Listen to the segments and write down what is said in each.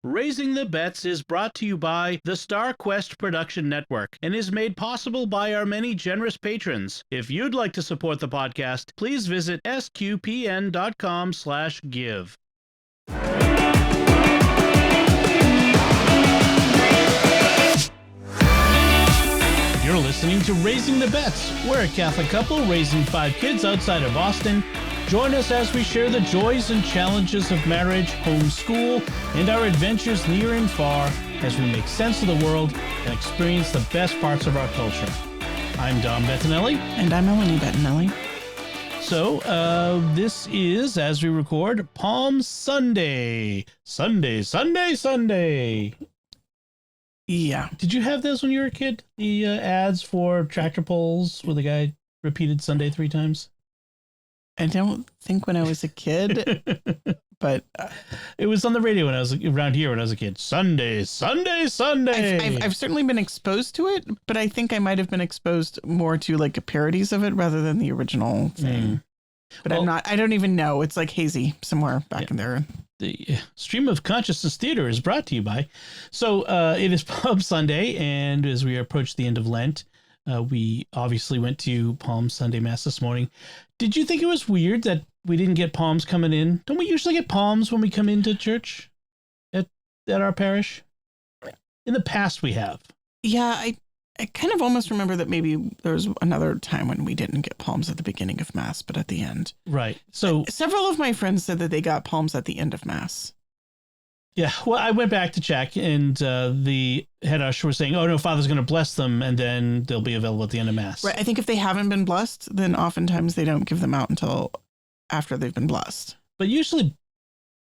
Raising the Bets is brought to you by the Star Quest Production Network and is made possible by our many generous patrons. If you'd like to support the podcast, please visit sqpn.com/give. You're listening to Raising the Bets. We're a Catholic couple raising 5 kids outside of Boston. Join us as we share the joys and challenges of marriage, homeschool, and our adventures near and far as we make sense of the world and experience the best parts of our culture. I'm Dom Bettinelli. And I'm Melanie Bettinelli. So, this is, as we record, Palm Sunday. Sunday. Yeah. Did you have those when you were a kid? The ads for tractor pulls where the guy repeated Sunday 3 times? I don't think when I was a kid, but it was on the radio when I was around here when I was a kid. Sunday. I've certainly been exposed to it, but I think I might have been exposed more to like parodies of it rather than the original thing. But I don't even know. It's like hazy somewhere back in there. The Stream of Consciousness Theater is brought to you by. So it is Palm Sunday, and as we approach the end of Lent, we obviously went to Palm Sunday Mass this morning. Did you think it was weird that we didn't get palms coming in? Don't we usually get palms when we come into church at our parish? In the past, we have. Yeah, I kind of almost remember that maybe there was another time when we didn't get palms at the beginning of Mass, but at the end. Right. So several of my friends said that they got palms at the end of Mass. Yeah, well, I went back to check, and the head usher was saying, oh, no, Father's going to bless them, and then they'll be available at the end of Mass. Right. I think if they haven't been blessed, then oftentimes they don't give them out until after they've been blessed. But usually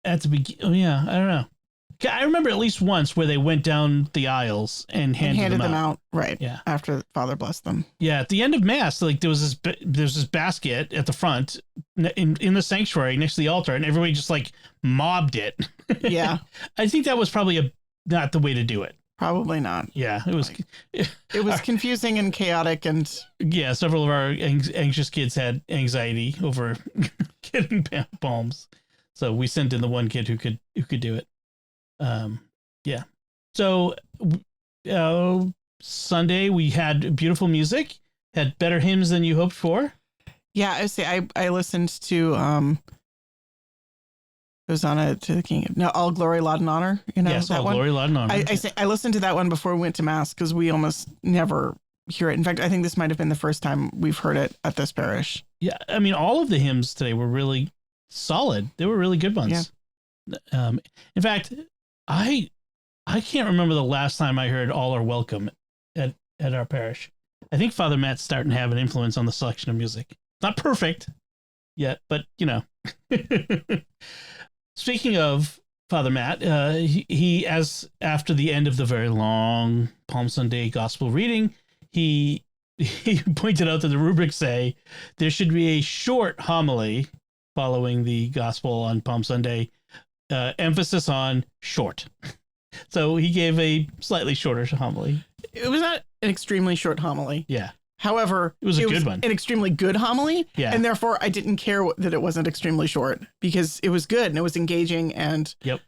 at the beginning, I don't know. I remember at least once where they went down the aisles and handed them out. Right. Yeah. After Father blessed them. Yeah. At the end of Mass, like there was this basket at the front in the sanctuary next to the altar, and everybody just like mobbed it. Yeah. I think that was probably not the way to do it. Probably not. Yeah. It was. It was confusing and chaotic, and yeah, several of our anxious kids had anxiety over getting palms, so we sent in the one kid who could do it. Yeah. So, Sunday we had beautiful music, had better hymns than you hoped for. Yeah, I say I listened to Hosanna to the King. No, All Glory, Laud, and Honor. You know, yes, that All one? Glory, Laud, and Honor. I listened to that one before we went to Mass because we almost never hear it. In fact, I think this might have been the first time we've heard it at this parish. Yeah, I mean, all of the hymns today were really solid. They were really good ones. Yeah. In fact, I can't remember the last time I heard All Are Welcome at our parish. I think Father Matt's starting to have an influence on the selection of music. Not perfect yet, but you know. Speaking of Father Matt, he as after the end of the very long Palm Sunday gospel reading, he pointed out that the rubrics say there should be a short homily following the gospel on Palm Sunday. Emphasis on short. So he gave a slightly shorter homily. It was not an extremely short homily. Yeah. However, it was a good one. An extremely good homily. Yeah. And therefore, I didn't care that it wasn't extremely short because it was good and it was engaging. And yep.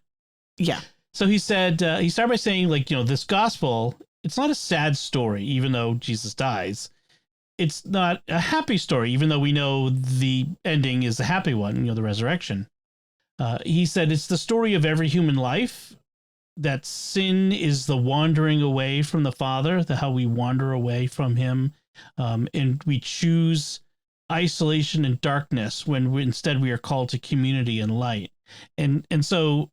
Yeah. So he said, he started by saying, like, you know, this gospel, it's not a sad story, even though Jesus dies. It's not a happy story, even though we know the ending is the happy one, you know, the resurrection. He said it's the story of every human life, that sin is the wandering away from the Father, how we wander away from him, and we choose isolation and darkness when instead we are called to community and light. And so,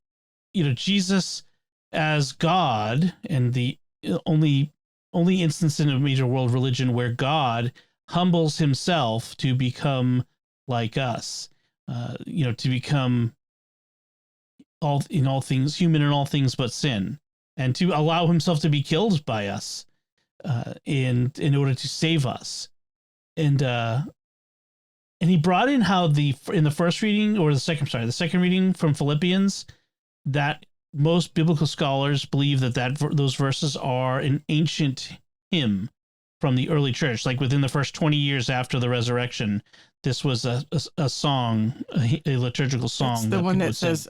you know, Jesus as God, and the only instance in a major world religion where God humbles himself to become like us, you know, to become human in all things but sin, and to allow himself to be killed by us in order to save us. And he brought in how in the first reading, or the second reading from Philippians, that most biblical scholars believe that those verses are an ancient hymn from the early church, like within the first 20 years after the resurrection. This was a song, a liturgical song. It's the one that says,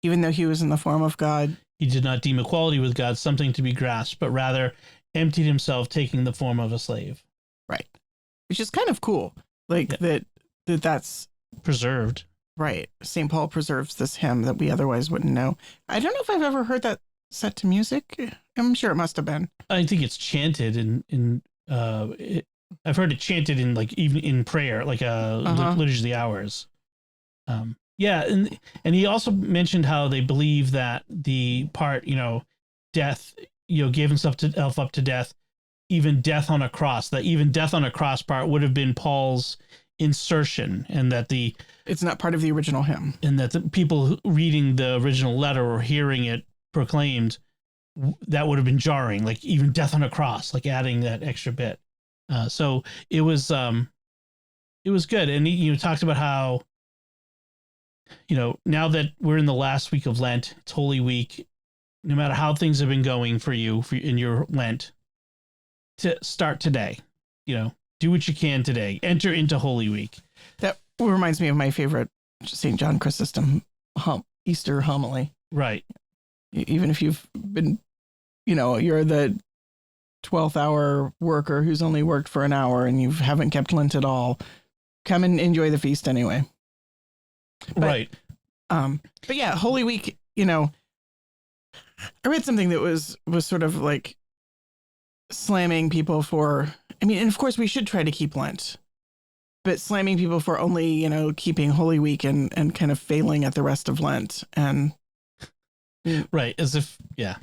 even though he was in the form of God, He did not deem equality with God something to be grasped, but rather emptied himself, taking the form of a slave. Right. Which is kind of cool. Like that's preserved. Right. St. Paul preserves this hymn that we otherwise wouldn't know. I don't know if I've ever heard that set to music. I'm sure it must have been. I think it's chanted I've heard it chanted in like even in prayer, like Liturgy of the Hours. Yeah, and he also mentioned how they believe that the part, death, gave himself up to death, even death on a cross, that even death on a cross part would have been Paul's insertion, and that it's not part of the original hymn, and that the people reading the original letter or hearing it proclaimed, that would have been jarring, like even death on a cross, like adding that extra bit. So it was good. And he talked about how, now that we're in the last week of Lent, it's Holy Week, no matter how things have been going for you in your Lent, to start today, do what you can today, enter into Holy Week. That reminds me of my favorite St. John Chrysostom Easter homily. Right. Even if you've been, you're the 12th hour worker who's only worked for an hour and you haven't kept Lent at all, come and enjoy the feast anyway. Right. But yeah, Holy Week, I read something that was sort of like slamming people for, and of course we should try to keep Lent, but slamming people for only, keeping Holy Week and kind of failing at the rest of Lent. And right. As if, yeah.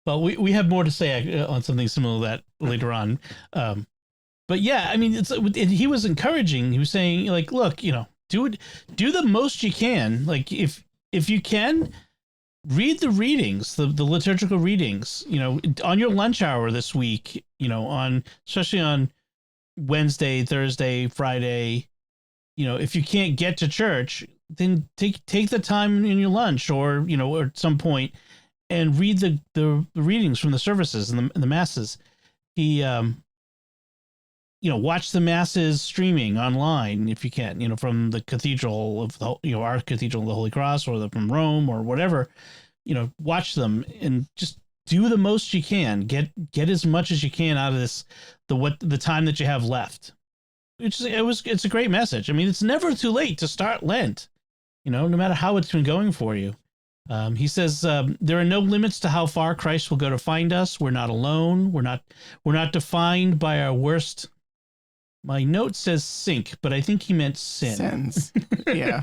Well, we have more to say on something similar to that later on. But yeah, he was encouraging. He was saying, like, look, do the most you can. Like, if you can, read the readings, the liturgical readings, on your lunch hour this week, especially on Wednesday, Thursday, Friday, if you can't get to church, then take the time in your lunch or at some point and read the readings from the services and the masses. He, watch the masses streaming online if you can, from the cathedral of our Cathedral of the Holy Cross or from Rome or whatever, watch them and just do the most you can. Get as much as you can out of this, the time that you have left. It's a great message. It's never too late to start Lent, no matter how it's been going for you. He says, there are no limits to how far Christ will go to find us. We're not alone. We're not defined by our worst. My note says sink, but I think he meant sin. Sins. Yeah.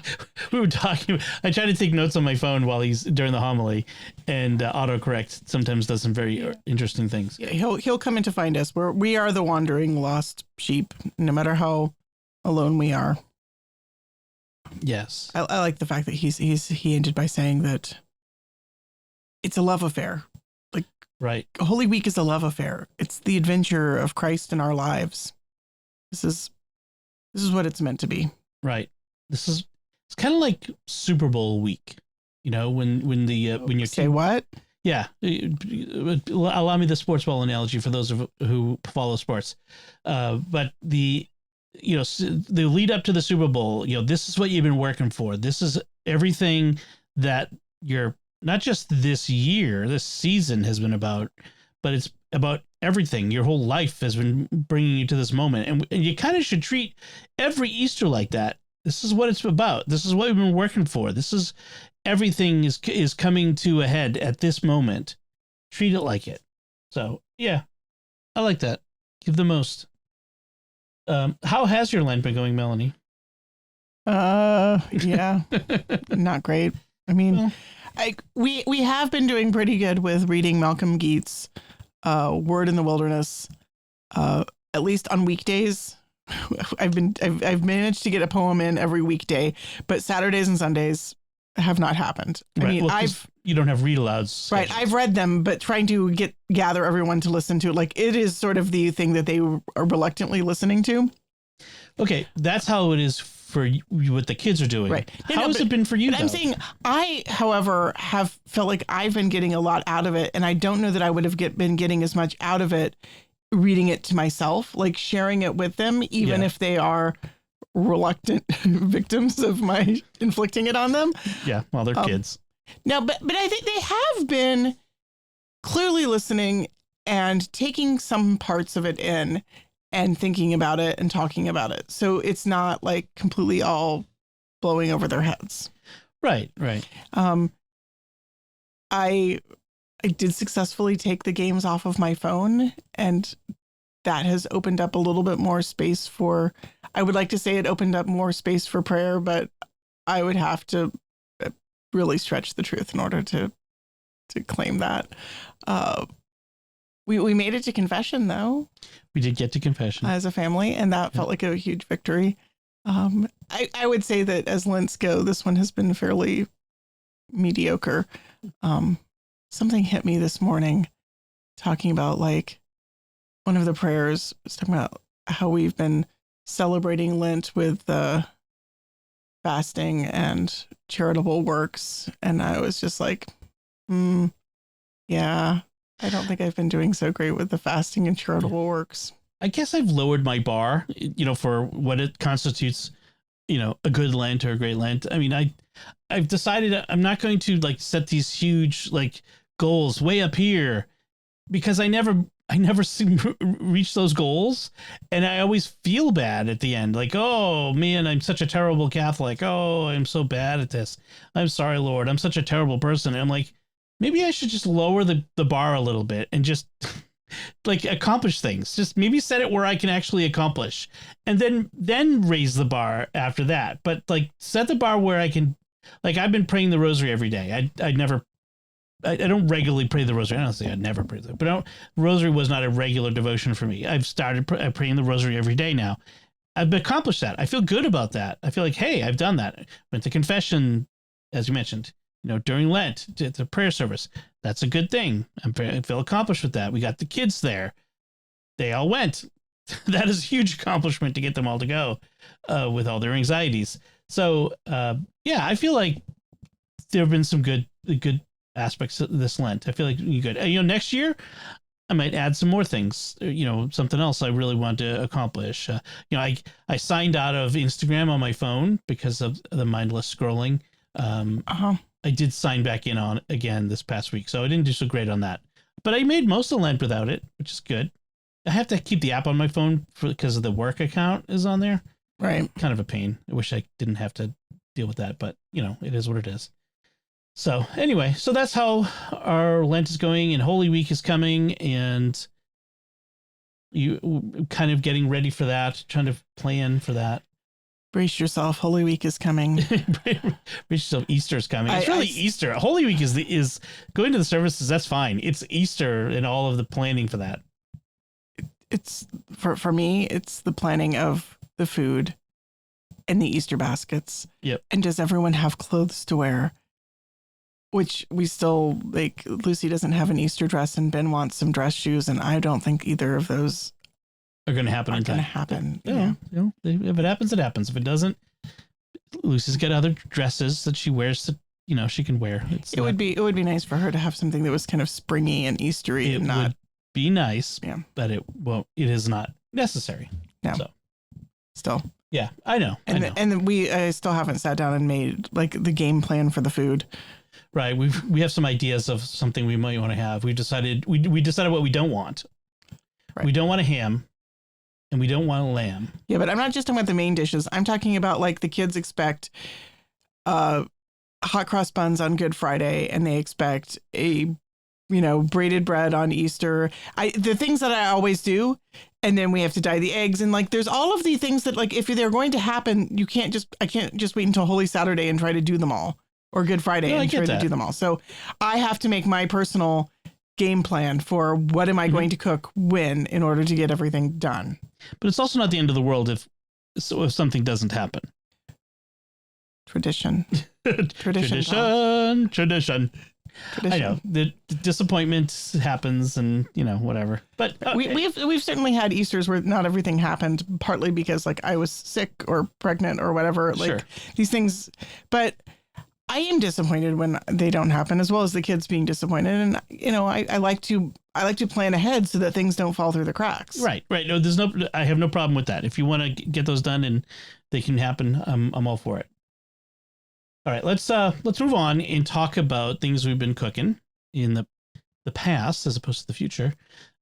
We were talking. I try to take notes on my phone while he's during the homily, and autocorrect sometimes does some very interesting things. Yeah, he'll come in to find us. We are the wandering lost sheep, no matter how alone we are. Yes. I like the fact that he ended by saying that it's a love affair. Like, right. Holy Week is a love affair. It's the adventure of Christ in our lives. This is what it's meant to be. Right. It's kind of like Super Bowl week, when you say what? Yeah. Allow me the sports ball analogy for those who follow sports. But the lead up to the Super Bowl, this is what you've been working for. This is everything that you're not just this season has been about, but it's about everything. Your whole life has been bringing you to this moment. And you kind of should treat every Easter like that. This is what it's about. This is what we've been working for. This is everything is coming to a head at this moment. Treat it like it. So yeah, I like that. Give the most. How has your Lent been going, Melanie? Yeah, not great. We have been doing pretty good with reading Malcolm Geet's Word in the Wilderness. At least on weekdays, I've managed to get a poem in every weekday, but Saturdays and Sundays have not happened. Right. You don't have read alouds. Right. I've read them, but trying to gather everyone to listen to, like, it is sort of the thing that they are reluctantly listening to. Okay. That's how it is for you, what the kids are doing. Right. How has it been for you? I'm saying I, however, have felt like I've been getting a lot out of it. And I don't know that I would have been getting as much out of it reading it to myself, like sharing it with them, even if they are reluctant victims of my inflicting it on them. Yeah. Well, they're kids. No, but I think they have been clearly listening and taking some parts of it in and thinking about it and talking about it. So it's not like completely all blowing over their heads. Right. I did successfully take the games off of my phone, and that has opened up a little bit more space for, I would like to say it opened up more space for prayer, but I would have to really stretch the truth in order to claim that. We made it to confession, though. We did get to confession as a family, and that felt like a huge victory. I would say that as Lents go, this one has been fairly mediocre. Something hit me this morning talking about, like, one of the prayers was talking about how we've been celebrating Lent with fasting and charitable works. And I was just like, yeah, I don't think I've been doing so great with the fasting and charitable works. I guess I've lowered my bar, for what it constitutes, a good Lent or a great Lent. I mean, I've decided I'm not going to like set these huge like goals way up here, because I never reach those goals, and I always feel bad at the end. Like, oh man, I'm such a terrible Catholic. Oh, I'm so bad at this. I'm sorry, Lord. I'm such a terrible person. And I'm like, maybe I should just lower the bar a little bit and just like accomplish things. Just maybe set it where I can actually accomplish, and then raise the bar after that. But like set the bar where I can, like I've been praying the rosary every day. I don't regularly pray the rosary. I don't say I never pray the, but rosary was not a regular devotion for me. I've started praying the rosary every day now. I've accomplished that. I feel good about that. I feel like, hey, I've done that. Went to confession, as you mentioned, during Lent, it's a prayer service. That's a good thing. I feel accomplished with that. We got the kids there. They all went. That is a huge accomplishment to get them all to go with all their anxieties. So, yeah, I feel like there have been some good aspects of this Lent. I feel like you could, next year I might add some more things, something else I really want to accomplish. I signed out of Instagram on my phone because of the mindless scrolling. I did sign back in on again this past week, so I didn't do so great on that, but I made most of Lent without it, which is good. I have to keep the app on my phone because of the work account is on there. Right. Kind of a pain. I wish I didn't have to deal with that, but it is what it is. So anyway, so that's how our Lent is going, and Holy Week is coming, and you kind of getting ready for that, trying to plan for that. Brace yourself. Holy Week is coming. Brace yourself. Easter's coming. It's really Easter. Holy Week is going to the services. That's fine. It's Easter and all of the planning for that. It's for me, it's the planning of the food and the Easter baskets. Yep. And does everyone have clothes to wear? Which we still, like, Lucy doesn't have an Easter dress and Ben wants some dress shoes, and I don't think either of those are going to happen in time. Yeah. If it happens, it happens. If it doesn't, Lucy's got other dresses that she wears that, she can wear. It would be nice for her to have something that was kind of springy and Eastery and not. Would be nice, yeah, but it is not necessary. No. So. Still. Yeah, I know. And we still haven't sat down and made like the game plan for the food. Right. We have some ideas of something we might want to have. We decided what we don't want. Right. We don't want a ham, and we don't want a lamb. Yeah, but I'm not just talking about the main dishes. I'm talking about like the kids expect hot cross buns on Good Friday, and they expect a braided bread on Easter. The things that I always do, and then we have to dye the eggs, and like there's all of the things that like if they're going to happen, I can't just wait until Holy Saturday and try to do them all. Or Good Friday and try to do them all. So I have to make my personal game plan for what am I going to cook when in order to get everything done. But it's also not the end of the world if something doesn't happen. Tradition. Tradition. I know the disappointment happens, and whatever. But we've certainly had Easters where not everything happened, partly because like I was sick or pregnant or whatever. Like these things, but. I am disappointed when they don't happen, as well as the kids being disappointed. And, I like to plan ahead so that things don't fall through the cracks. Right. No, I have no problem with that. If you want to get those done and they can happen, I'm all for it. All right, let's move on and talk about things we've been cooking in the past as opposed to the future.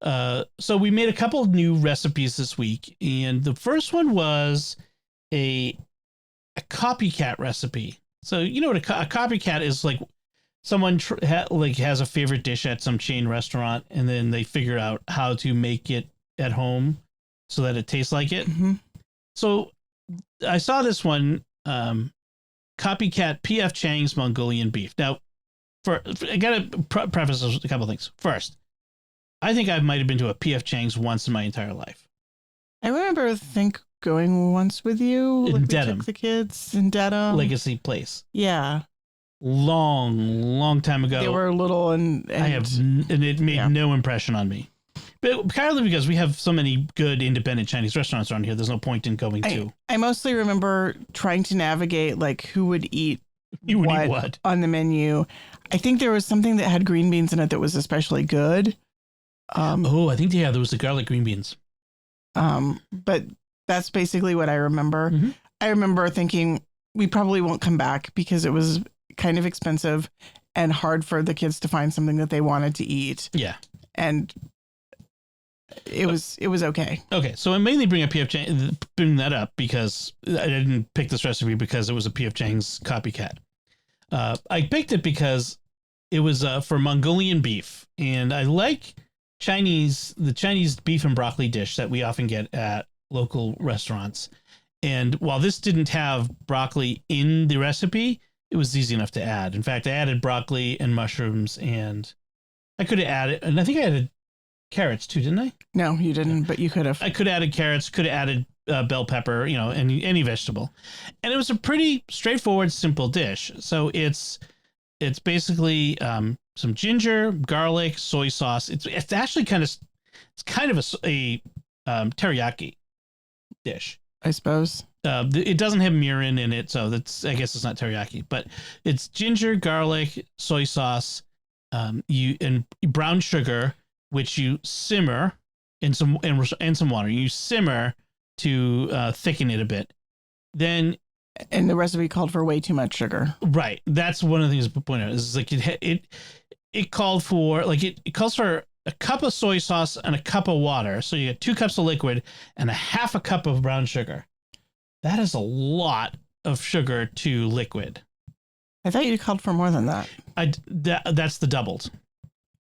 So we made a couple of new recipes this week, and the first one was a copycat recipe. So you know what a copycat is like? Someone has a favorite dish at some chain restaurant, and then they figure out how to make it at home so that it tastes like it. Mm-hmm. So I saw this one, copycat P.F. Chang's Mongolian beef. Now, I got to preface a couple things. First, I think I might have been to a P.F. Chang's once in my entire life. I remember going once with you. In Dedham. We took the kids in Dedham. Legacy Place. Yeah. Long time ago. They were little and it made no impression on me. But partly because we have so many good independent Chinese restaurants around here, there's no point in going to. I mostly remember trying to navigate like who would eat what on the menu. I think there was something that had green beans in it that was especially good. I think there was the garlic green beans. But that's basically what I remember. Mm-hmm. I remember thinking we probably won't come back because it was kind of expensive and hard for the kids to find something that they wanted to eat. Yeah. And it was okay. Okay. So I mainly bring that up because I didn't pick this recipe because it was a P.F. Chang's copycat. I picked it because it was for Mongolian beef, and I like the Chinese beef and broccoli dish that we often get at local restaurants. And while this didn't have broccoli in the recipe, it was easy enough to add. In fact, I added broccoli and mushrooms, and I could have added, and I think I added carrots too, didn't I? No, you didn't, but you could have. I could have added carrots, could have added bell pepper, any vegetable. And it was a pretty straightforward, simple dish. So it's basically some ginger, garlic, soy sauce. It's actually kind of a teriyaki dish, I suppose. It doesn't have mirin in it, so I guess it's not teriyaki. But it's ginger, garlic, soy sauce, and brown sugar, which you simmer in some water. You simmer to thicken it a bit. Then, and the recipe called for way too much sugar. Right. That's one of the things to point out. Is like it called for it calls for a cup of soy sauce and a cup of water. So you get 2 cups of liquid and a half a cup of brown sugar. That is a lot of sugar to liquid. I thought you called for more than that. That's the doubled.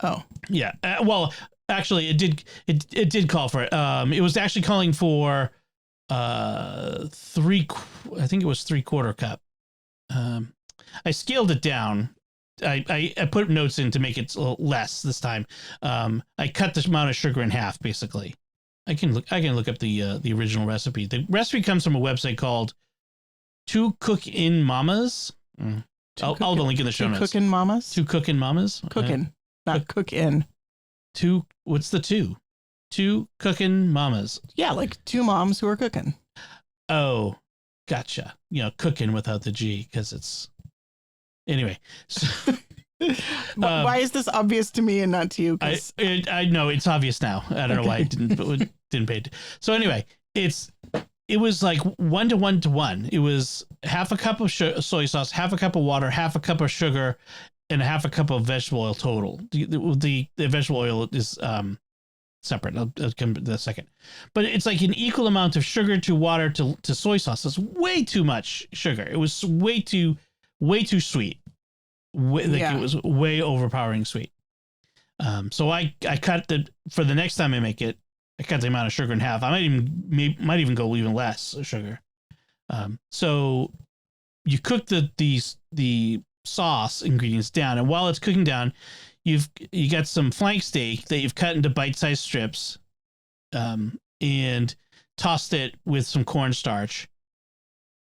Oh, yeah. Well, actually, it did call for it. It was actually calling for 3/4 cup. I scaled it down. I put notes in to make it less this time. I cut the amount of sugar in half, basically. I can look up the original recipe. The recipe comes from a website called Two Cookin' Mamas. I'll link in the show notes. Two Cookin' Mamas. Two Cookin' Mamas. Cookin', not cook-in. Two. What's the two? Two Cookin' Mamas. Yeah, like 2 moms who are cooking. Oh, gotcha. Cooking without the G because it's anyway. So, why is this obvious to me and not to you? I know it's obvious now. I don't know why I didn't pay it. So anyway, it was like 1 to 1 to 1. It was half a cup of soy sauce, half a cup of water, half a cup of sugar, and a half a cup of vegetable oil total. The vegetable oil is separate. I'll come to that in a second. But it's like an equal amount of sugar to water to soy sauce. It's way too much sugar. It was way too sweet. It was way overpowering sweet. So I cut for the next time I make it, I cut the amount of sugar in half. I might even go even less sugar. So you cook the sauce ingredients down, and while it's cooking down, you got some flank steak that you've cut into bite-sized strips, and tossed it with some cornstarch,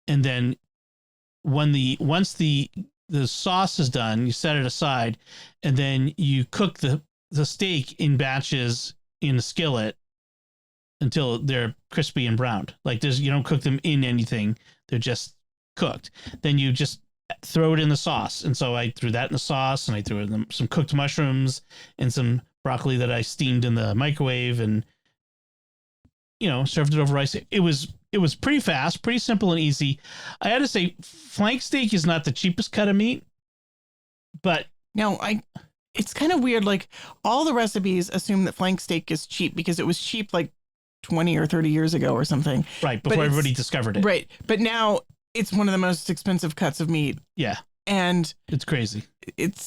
and then once the sauce is done, you set it aside, and then you cook the steak in batches in a skillet until they're crispy and browned. Like you don't cook them in anything; they're just cooked. Then you just throw it in the sauce, and so I threw that in the sauce, and I threw in some cooked mushrooms and some broccoli that I steamed in the microwave, and served it over rice. It was it was pretty fast, pretty simple and easy. I had to say, flank steak is not the cheapest cut of meat, but no, it's kind of weird. Like all the recipes assume that flank steak is cheap because it was cheap like 20 or 30 years ago or something. Right. Before everybody discovered it. Right. But now it's one of the most expensive cuts of meat. Yeah. And it's crazy.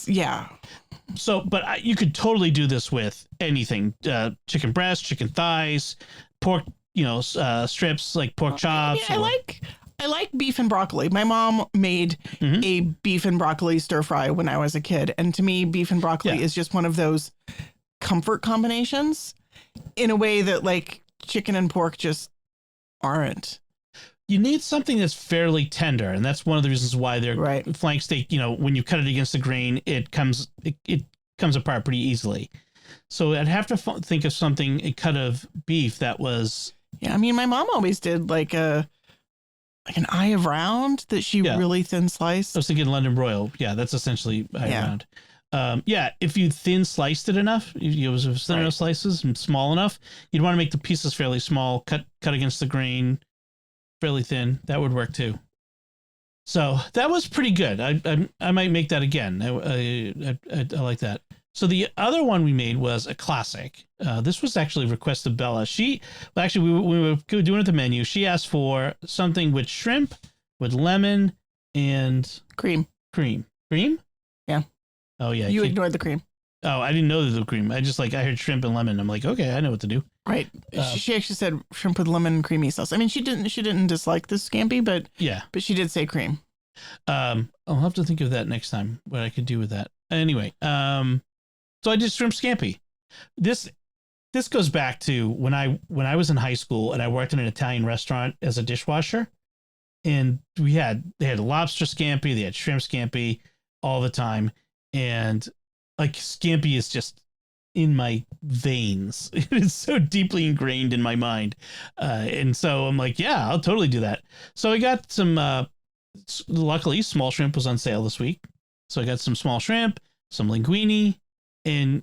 Yeah. So, but you could totally do this with anything, chicken breast, chicken thighs, pork, strips like pork chops. Yeah, I like beef and broccoli. My mom made a beef and broccoli stir fry when I was a kid. And to me, beef and broccoli is just one of those comfort combinations in a way that like chicken and pork just aren't. You need something that's fairly tender. And that's one of the reasons why they're flank steak, when you cut it against the grain, it comes apart pretty easily. So I'd have to think of a cut of beef that was. Yeah. I mean, my mom always did like an eye of round that she really thin sliced. I was thinking London broil. Yeah, that's essentially eye of round. If you thin sliced it enough, thin enough slices and small enough, you'd want to make the pieces fairly small, cut against the grain, fairly thin. That would work too. So that was pretty good. I might make that again. I like that. So the other one we made was a classic. This was actually a request of Bella. We were doing at the menu. She asked for something with shrimp, with lemon, and cream. Cream? Yeah. Oh yeah. You ignored the cream. Oh, I didn't know the cream. I heard shrimp and lemon. I'm like, okay, I know what to do. Right. She actually said shrimp with lemon and creamy sauce. I mean, she didn't dislike the scampi, but she did say cream. I'll have to think of that next time. What I could do with that. Anyway, so I did shrimp scampi. This goes back to when I was in high school and I worked in an Italian restaurant as a dishwasher, and they had lobster scampi, they had shrimp scampi all the time, and like scampi is just in my veins. It is so deeply ingrained in my mind, and so I'm like, yeah, I'll totally do that. So I got some. Luckily, small shrimp was on sale this week, so I got some small shrimp, some linguine. And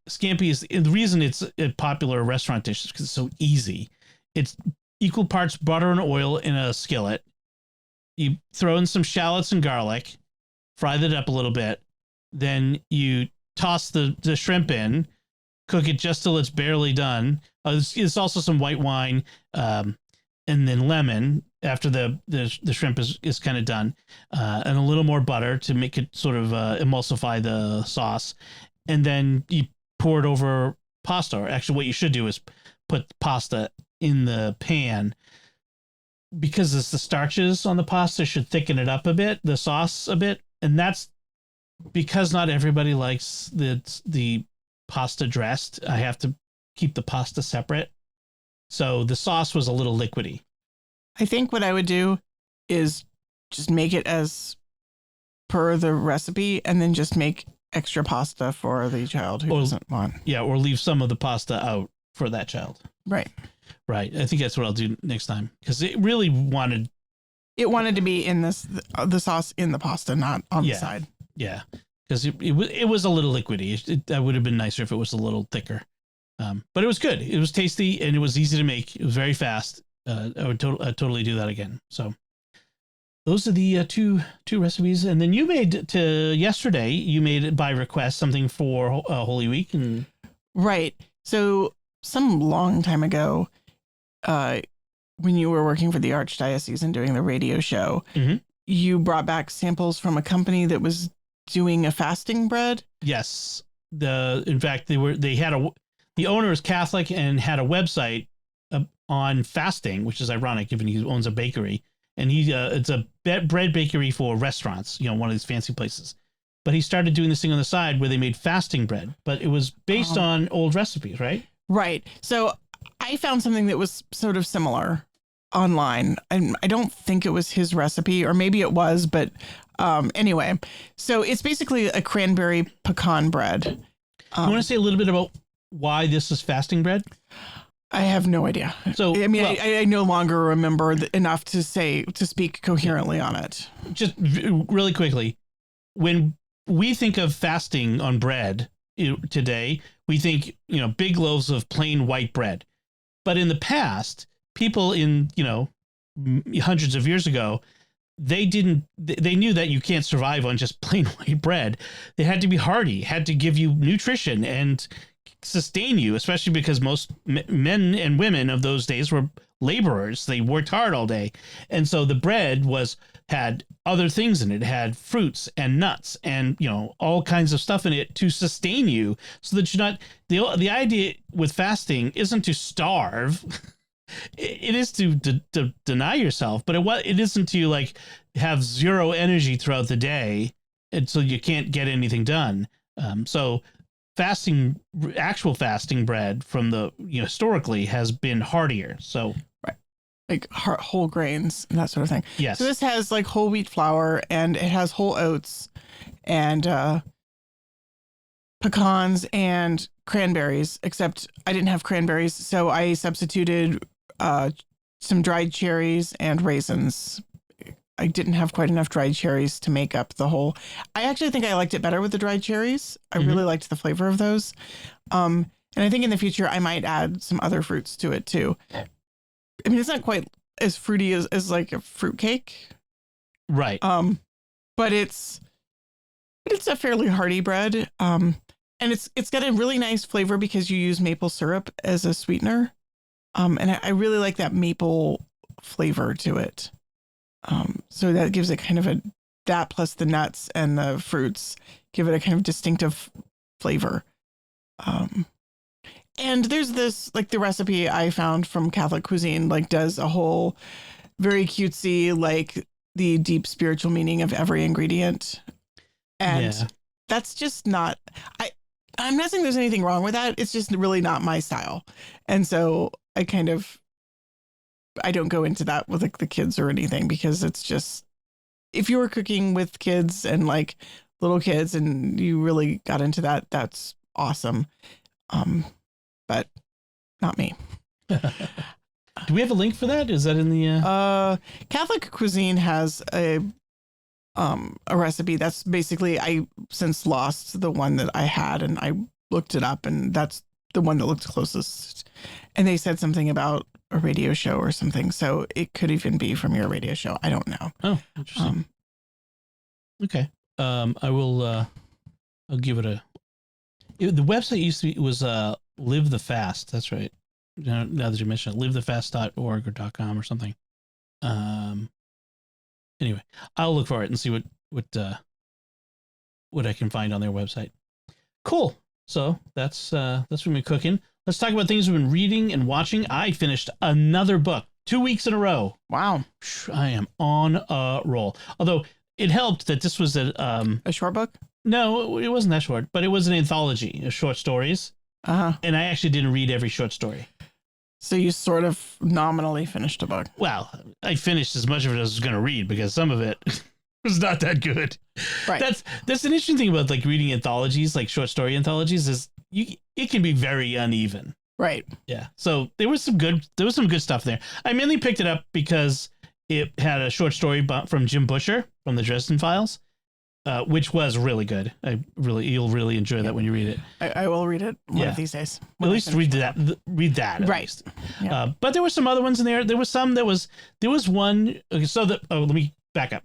scampi is the reason it's a popular restaurant dish is because it's so easy. It's equal parts butter and oil in a skillet. You throw in some shallots and garlic, fry that up a little bit. Then you toss the shrimp in, cook it just till it's barely done. There's also some white wine, and then lemon after the shrimp is kind of done, and a little more butter to make it sort of emulsify the sauce. And then you pour it over pasta. Or actually, what you should do is put pasta in the pan, because the starches on the pasta should thicken it up a bit, the sauce a bit. And that's because not everybody likes the pasta dressed. I have to keep the pasta separate. So the sauce was a little liquidy. I think what I would do is just make it as per the recipe and then just make extra pasta for the child who doesn't want. Yeah, or leave some of the pasta out for that child. Right. Right. I think that's what I'll do next time, because it really wanted to be in the sauce in the pasta, not on the side. Yeah, because it was a little liquidy. That would have been nicer if it was a little thicker. But it was good. It was tasty and it was easy to make. It was very fast. I would totally do that again. So those are the two recipes. And then you made yesterday, you made by request something for Holy Week. And right. So some long time ago, when you were working for the Archdiocese and doing the radio show, you brought back samples from a company that was doing a fasting bread. Yes. In fact, the owner is Catholic and had a website on fasting, which is ironic given he owns a bakery, and it's a bread bakery for restaurants, one of these fancy places. But he started doing this thing on the side where they made fasting bread, but it was based on old recipes, right? Right. So I found something that was sort of similar online, and I don't think it was his recipe, or maybe it was, but anyway. So it's basically a cranberry pecan bread. You want to say a little bit about why this is fasting bread? I have no idea. So I mean, I no longer remember enough to speak coherently on it. Just really quickly, when we think of fasting on bread today, we think big loaves of plain white bread. But in the past, people in, hundreds of years ago, they knew that you can't survive on just plain white bread. They had to be hearty, had to give you nutrition and sustain you, especially because most men and women of those days were laborers. They worked hard all day. And so the bread had other things in it. It had fruits and nuts and, all kinds of stuff in it to sustain you, so that you're not, the idea with fasting isn't to starve. It is to deny yourself, but it isn't to like have zero energy throughout the day until you can't get anything done. So actual fasting bread from the, historically has been heartier. So right, like whole grains and that sort of thing. Yes. So this has like whole wheat flour, and it has whole oats and pecans and cranberries, except I didn't have cranberries, so I substituted some dried cherries and raisins. I didn't have quite enough dried cherries to make up the whole. I actually think I liked it better with the dried cherries. I really liked the flavor of those. And I think in the future I might add some other fruits to it too. I mean, it's not quite as fruity as like a fruit cake. Right. But it's a fairly hearty bread. And it's got a really nice flavor because you use maple syrup as a sweetener. And I really like that maple flavor to it. So that gives it kind of that plus the nuts and the fruits give it a kind of distinctive flavor. And there's this, like the recipe I found from Catholic Cuisine, like does a whole very cutesy, like the deep spiritual meaning of every ingredient. And that's just not, I'm not saying there's anything wrong with that. It's just really not my style. And so I don't go into that with like the kids or anything, because it's just, if you were cooking with kids and like little kids and you really got into that, that's awesome. But not me. Do we have a link for that? Is that in the Catholic Cuisine has a recipe that's basically, I since lost the one that I had, and I looked it up, and that's the one that looked closest. And they said something about a radio show or something, so it could even be from your radio show. I don't know. Oh, interesting. Okay. I will. I'll give it the website was Live the Fast. That's right. Now that you mention it, livethefast.org or .com or something. Anyway, I'll look for it and see what I can find on their website. Cool. So that's what we're cooking. Let's talk about things we've been reading and watching. I finished another book 2 weeks in a row. Wow. I am on a roll. Although it helped that this was a short book. No, it wasn't that short, but it was an anthology of short stories. And I actually didn't read every short story. So you sort of nominally finished a book. Well, I finished as much of it as I was going to read, because some of it was not that good. Right. That's an interesting thing about like reading anthologies, like short story anthologies, is it can be very uneven. Right. Yeah. So there was some good stuff there. I mainly picked it up because it had a short story from Jim Butcher from the Dresden Files, which was really good. You'll really enjoy that when you read it. I will read it one of these days. At least read that. Read that. At right. least. Yeah. But there were some other ones in there. There was one. Okay, so let me back up.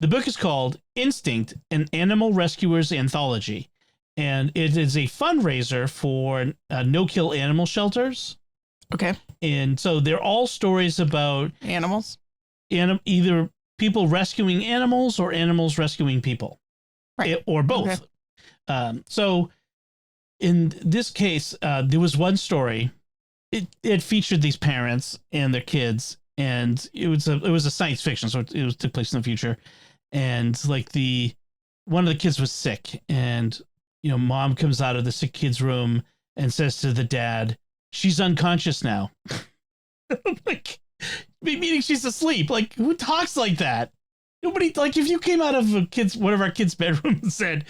The book is called Instinct, an Animal Rescuers Anthology, and it is a fundraiser for no-kill animal shelters. Okay. And so they're all stories about animals, either people rescuing animals or animals rescuing people, right? Or both. Okay. So in this case, there was one story. It featured these parents and their kids, and it was a science fiction, so it took place in the future. And like one of the kids was sick, and mom comes out of the sick kid's room and says to the dad, "She's unconscious now." Like, meaning she's asleep. Like, who talks like that? Nobody. Like, if you came out of one of our kids' bedroom and said,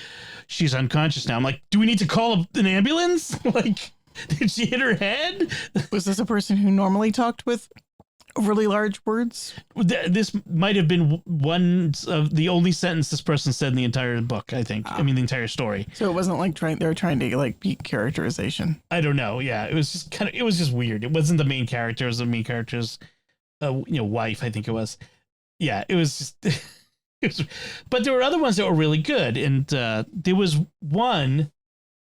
"She's unconscious now," I'm like, do we need to call an ambulance? Like, did she hit her head? Was this a person who normally talked with Really large words. This might have been one of the only sentence this person said in the entire book, I think. I mean, the entire story. So it wasn't like they were trying to like be characterization. I don't know. Yeah, it was just it was just weird. It wasn't the main character. It was the main character's, wife, I think it was. Yeah, it was just, but there were other ones that were really good. And there was one,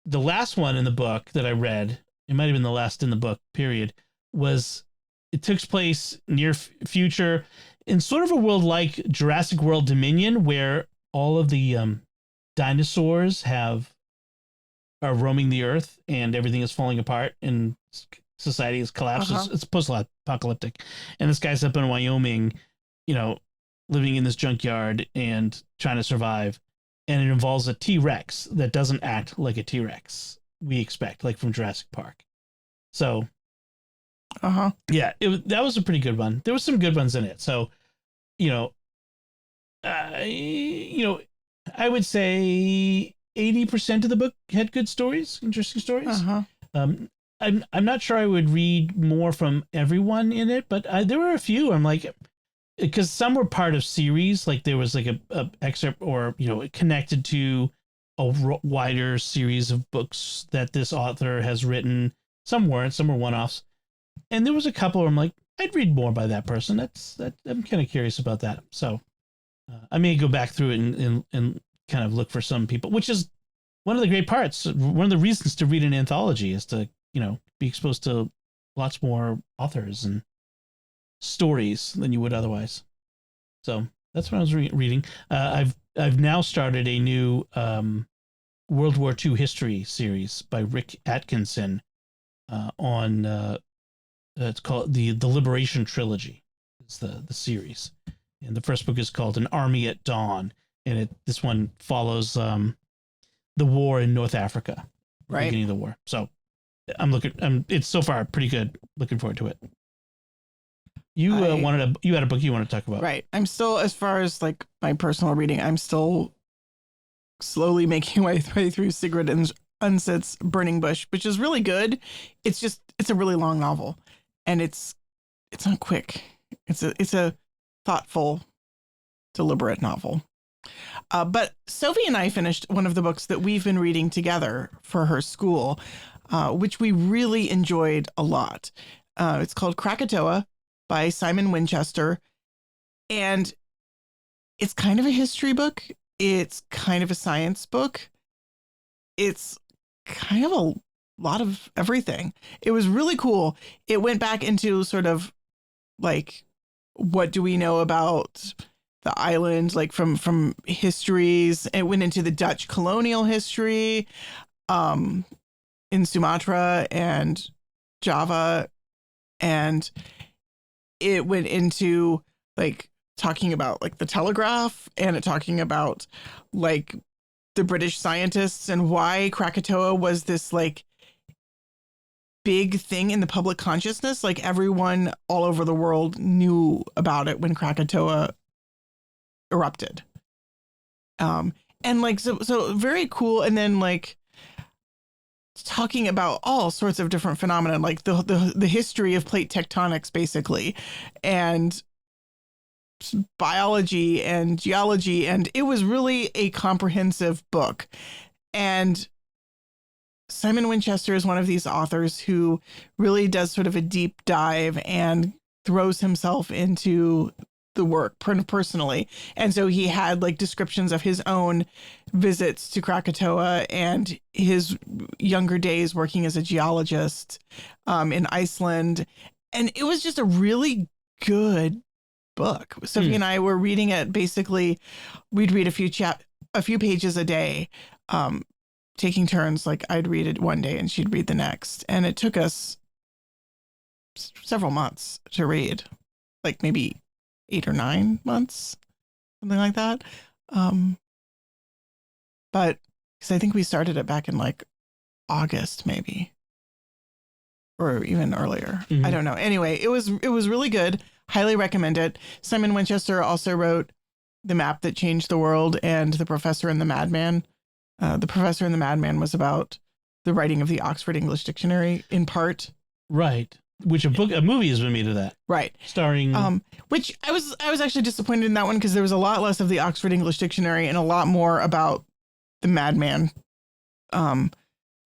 the last one in the book that I read, it might have been the last in the book, period, it took place near future in sort of a world like Jurassic World Dominion, where all of the dinosaurs are roaming the earth and everything is falling apart and society is collapsed. It's post-apocalyptic. And this guy's up in Wyoming, living in this junkyard and trying to survive. And it involves a T-Rex that doesn't act like a T-Rex we expect, like from Jurassic Park. So... yeah, that was a pretty good one. There was some good ones in it. So, I would say 80% of the book had good stories, interesting stories. I'm not sure I would read more from everyone in it, but there were a few. I'm like, because some were part of series, like there was like a excerpt or connected to a wider series of books that this author has written. Some weren't. Some were one-offs. And there was a couple where I'm like, I'd read more by that person. I'm kind of curious about that. So I may go back through it and kind of look for some people, which is one of the great parts. One of the reasons to read an anthology is to, be exposed to lots more authors and stories than you would otherwise. So that's what I was reading. I've now started a new World War II history series by Rick Atkinson on... it's called the Liberation Trilogy. It's the series, and the first book is called An Army at Dawn, and this one follows the war in North Africa, right? The beginning of the war. So it's so far pretty good. Looking forward to it. You had a book you want to talk about, right? I'm still, as far as like my personal reading, I'm still slowly making my way through Sigrid Undset's Burning Bush, which is really good. It's a really long novel. And it's not quick. It's a thoughtful, deliberate novel. But Sophie and I finished one of the books that we've been reading together for her school, which we really enjoyed a lot. It's called Krakatoa by Simon Winchester. And it's kind of a history book. It's kind of a science book. It's kind of a lot of everything. It was really cool. It went back into sort of like, what do we know about the island, like from histories. It went into the Dutch colonial history in Sumatra and Java, and it went into like talking about like the telegraph, and it talking about like the British scientists and why Krakatoa was this like big thing in the public consciousness. Like everyone all over the world knew about it when Krakatoa erupted. And like, so very cool. And then like talking about all sorts of different phenomena, like the history of plate tectonics, basically, and biology and geology. And it was really a comprehensive book. And Simon Winchester is one of these authors who really does sort of a deep dive and throws himself into the work personally. And so he had like descriptions of his own visits to Krakatoa and his younger days working as a geologist in Iceland. And it was just a really good book. Sophie and I were reading it. Basically, we'd read a few pages a day, taking turns. Like I'd read it one day and she'd read the next. And it took us several months to read, like maybe 8 or 9 months, something like that. But because I think we started it back in like August, maybe, or even earlier. Mm-hmm. I don't know. Anyway, it was really good. Highly recommend it. Simon Winchester also wrote The Map That Changed the World and The Professor and the Madman. The Professor and the Madman was about the writing of the Oxford English Dictionary in part. Right. which a movie has been made of that, right? Starring, which I was actually disappointed in that one because there was a lot less of the Oxford English Dictionary and a lot more about the madman.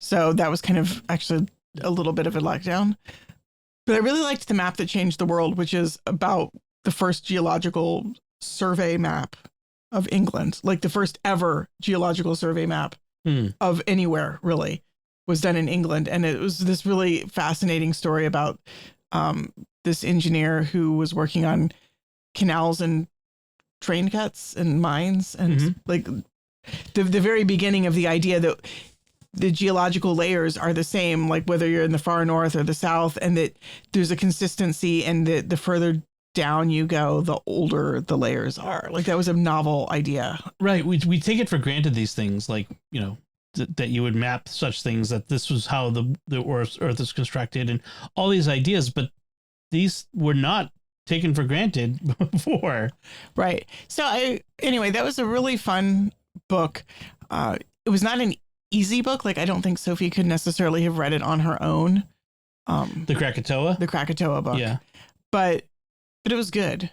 So that was kind of actually a little bit of a letdown. But I really liked The Map That Changed the World, which is about the first geological survey map of England, like the first ever geological survey map of anywhere, really, was done in England. And it was this really fascinating story about this engineer who was working on canals and train cuts and mines and like the very beginning of the idea that the geological layers are the same, like whether you're in the far north or the south, and that there's a consistency, and that the further down you go, the older the layers are. Like that was a novel idea. Right. We take it for granted, these things, like, you know, that you would map such things, that this was how the earth is constructed and all these ideas, but these were not taken for granted before. Right. So anyway, that was a really fun book. It was not an easy book. Like, I don't think Sophie could necessarily have read it on her own. The Krakatoa book. Yeah. But it was good.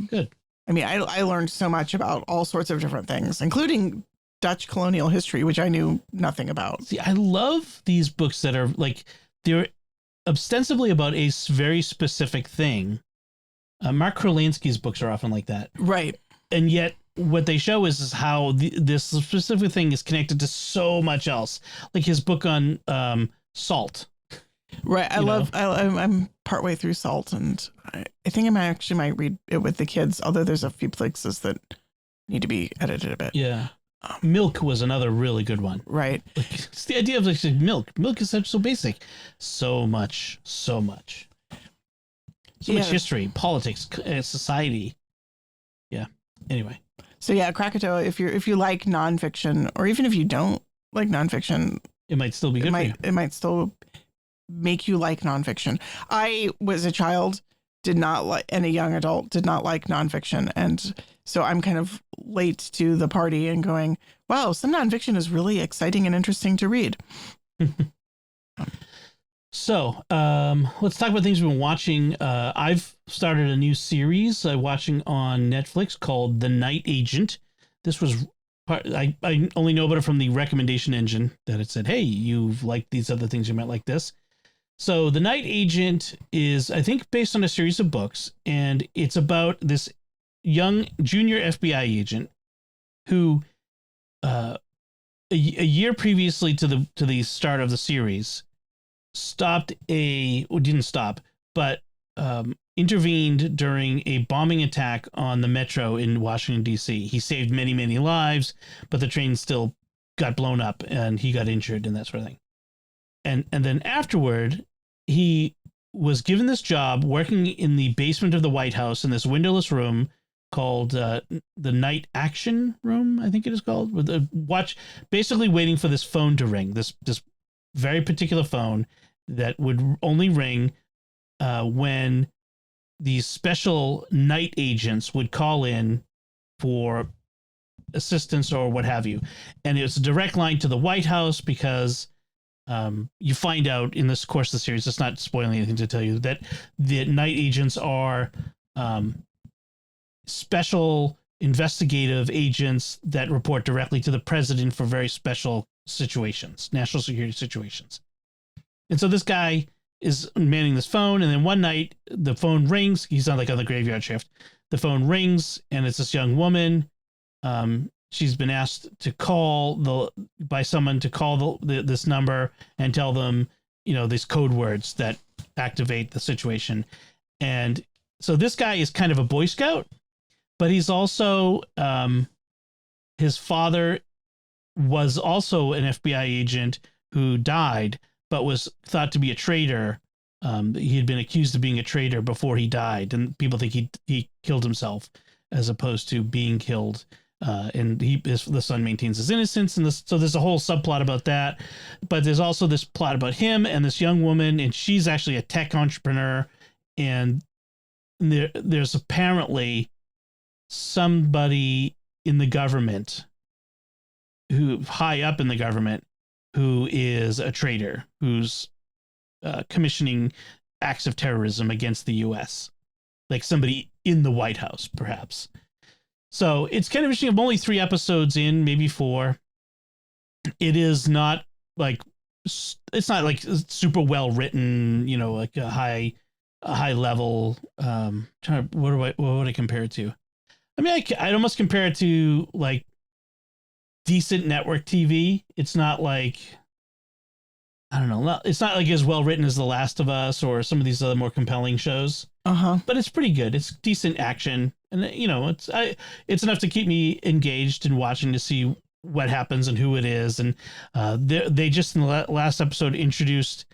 Good. I mean, I learned so much about all sorts of different things, including Dutch colonial history, which I knew nothing about. See, I love these books that are like, they're ostensibly about a very specific thing. Mark Kurlansky's books are often like that. Right. And yet what they show is how this specific thing is connected to so much else. Like his book on salt. Right. I'm partway through Salt, and I think I might read it with the kids, although there's a few places that need to be edited a bit. Yeah. Milk was another really good one. Right. Like, it's the idea of like milk. Milk is so basic. So much history, politics, society. Yeah. Anyway. So yeah, Krakatoa, if you like nonfiction, or even if you don't like nonfiction, it might still be good for you. It might still make you like nonfiction. I was a child, did not like, and a young adult did not like nonfiction. And so I'm kind of late to the party and going, wow, some nonfiction is really exciting and interesting to read. So let's talk about things we've been watching. I've started a new series watching on Netflix called The Night Agent. This was I only know about it from the recommendation engine, that it said, hey, you've liked these other things, you might like this. So The Night Agent is, I think, based on a series of books, and it's about this young junior FBI agent who a year previously to the start of the series intervened during a bombing attack on the metro in Washington, D.C. He saved many, many lives, but the train still got blown up and he got injured and that sort of thing. And then afterward, he was given this job working in the basement of the White House in this windowless room called the Night Action Room, I think it is called, with a watch, basically waiting for this phone to ring, this very particular phone that would only ring when these special night agents would call in for assistance or what have you. And it's a direct line to the White House because you find out in this course of the series, it's not spoiling anything to tell you, that the night agents are special investigative agents that report directly to the president for very special situations, national security situations. And so this guy is manning this phone, and then one night the phone rings. He's on the graveyard shift. The phone rings, and it's this young woman. She's been asked to call by someone to call this number and tell them, these code words that activate the situation. And so this guy is kind of a Boy Scout, but he's also his father was also an FBI agent who died, but was thought to be a traitor. He had been accused of being a traitor before he died, and people think he killed himself as opposed to being killed. And the son maintains his innocence, and so there's a whole subplot about that. But there's also this plot about him and this young woman, and she's actually a tech entrepreneur. And there's apparently somebody in the government, who high up in the government, who is a traitor, who's commissioning acts of terrorism against the U.S., like somebody in the White House, perhaps. So it's kind of interesting. I'm only 3 episodes in, maybe 4. It is not like, it's not like super well written, you know, like a high level. What would I compare it to? I mean, I'd almost compare it to like decent network TV. It's not like, I don't know. It's not like as well written as The Last of Us or some of these other more compelling shows. But it's pretty good. It's decent action, and you know, it's enough to keep me engaged and watching to see what happens and who it is. And they just in the last episode introduced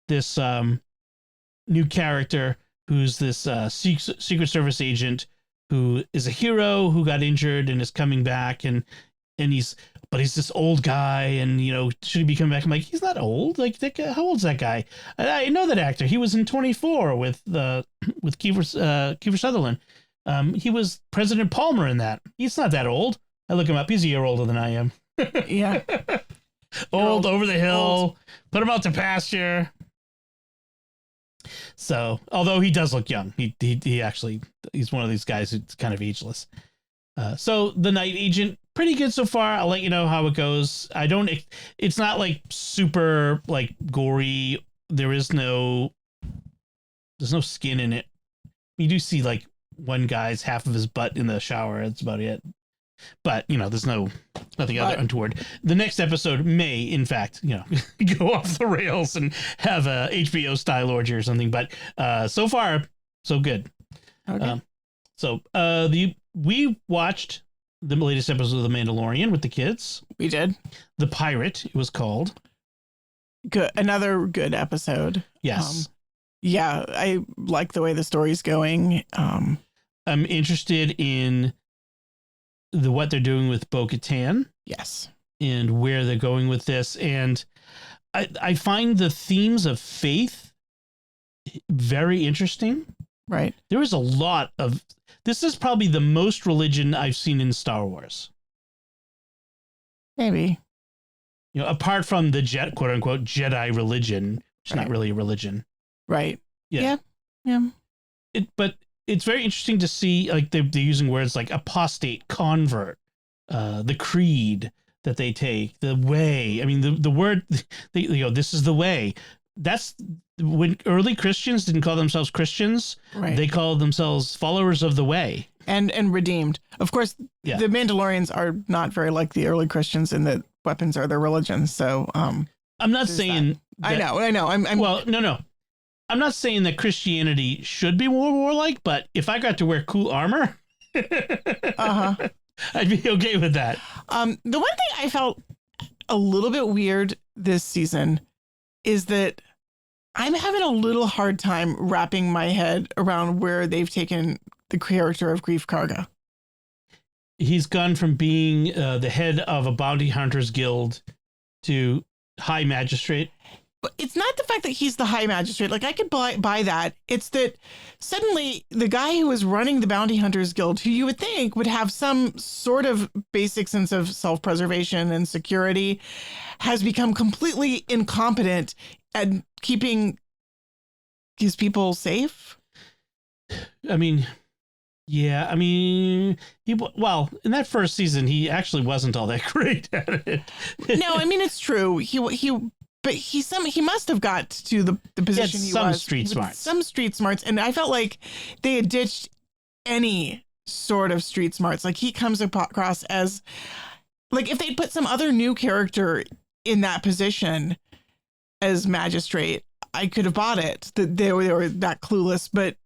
this new character who's this Secret Service agent who is a hero who got injured and is coming back, and he's this old guy, and you know, should he be coming back? I'm like, he's not old. Like, how old's that guy? I know that actor. He was in 24 with Kiefer Sutherland. He was President Palmer in that. He's not that old. I look him up. He's a year older than I am. Yeah. Old, over the hill. Old. Put him out to pasture. So, although he does look young, he actually, he's one of these guys who's kind of ageless. So the Night Agent, pretty good so far. I'll let you know how it goes. It's not like super like gory. There's no skin in it. You do see like one guy's half of his butt in the shower. That's about it. But you know, there's nothing other untoward. The next episode may, in fact, you know, go off the rails and have a HBO style orgy or something. But so far, so good. Okay. We watched the latest episode of The Mandalorian with the kids. We did. The Pirate, it was called. Good. Another good episode. Yes. Yeah, I like the way the story's going. I'm interested in what they're doing with Bo-Katan. Yes. And where they're going with this. And I find the themes of faith very interesting. Right. There is a lot of... This is probably the most religion I've seen in Star Wars. Maybe. You know, apart from the quote unquote Jedi religion, which is not really a religion. Right. Yeah. But it's very interesting to see, like, they're using words like apostate, convert, the creed that they take, the way. I mean, the word, this is the way. That's when early Christians didn't call themselves Christians. Right. They called themselves followers of the way. And redeemed. Of course, the Mandalorians are not very like the early Christians in that weapons are their religion. So I'm not saying that. I know. No. I'm not saying that Christianity should be more warlike, but if I got to wear cool armor, I'd be okay with that. The one thing I felt a little bit weird this season is that I'm having a little hard time wrapping my head around where they've taken the character of Grief Karga. He's gone from being the head of a bounty hunters guild to high magistrate. But it's not the fact that he's the high magistrate. Like, I could buy that. It's that suddenly the guy who is running the bounty hunters guild, who you would think would have some sort of basic sense of self-preservation and security, has become completely incompetent at keeping his people safe. I mean, yeah, in that first season, he actually wasn't all that great at it. No, I mean, it's true. But he must have got to the position he was. Some street smarts. And I felt like they had ditched any sort of street smarts. Like, he comes across as, like, if they put some other new character in that position as magistrate, I could have bought it, that they were that clueless. But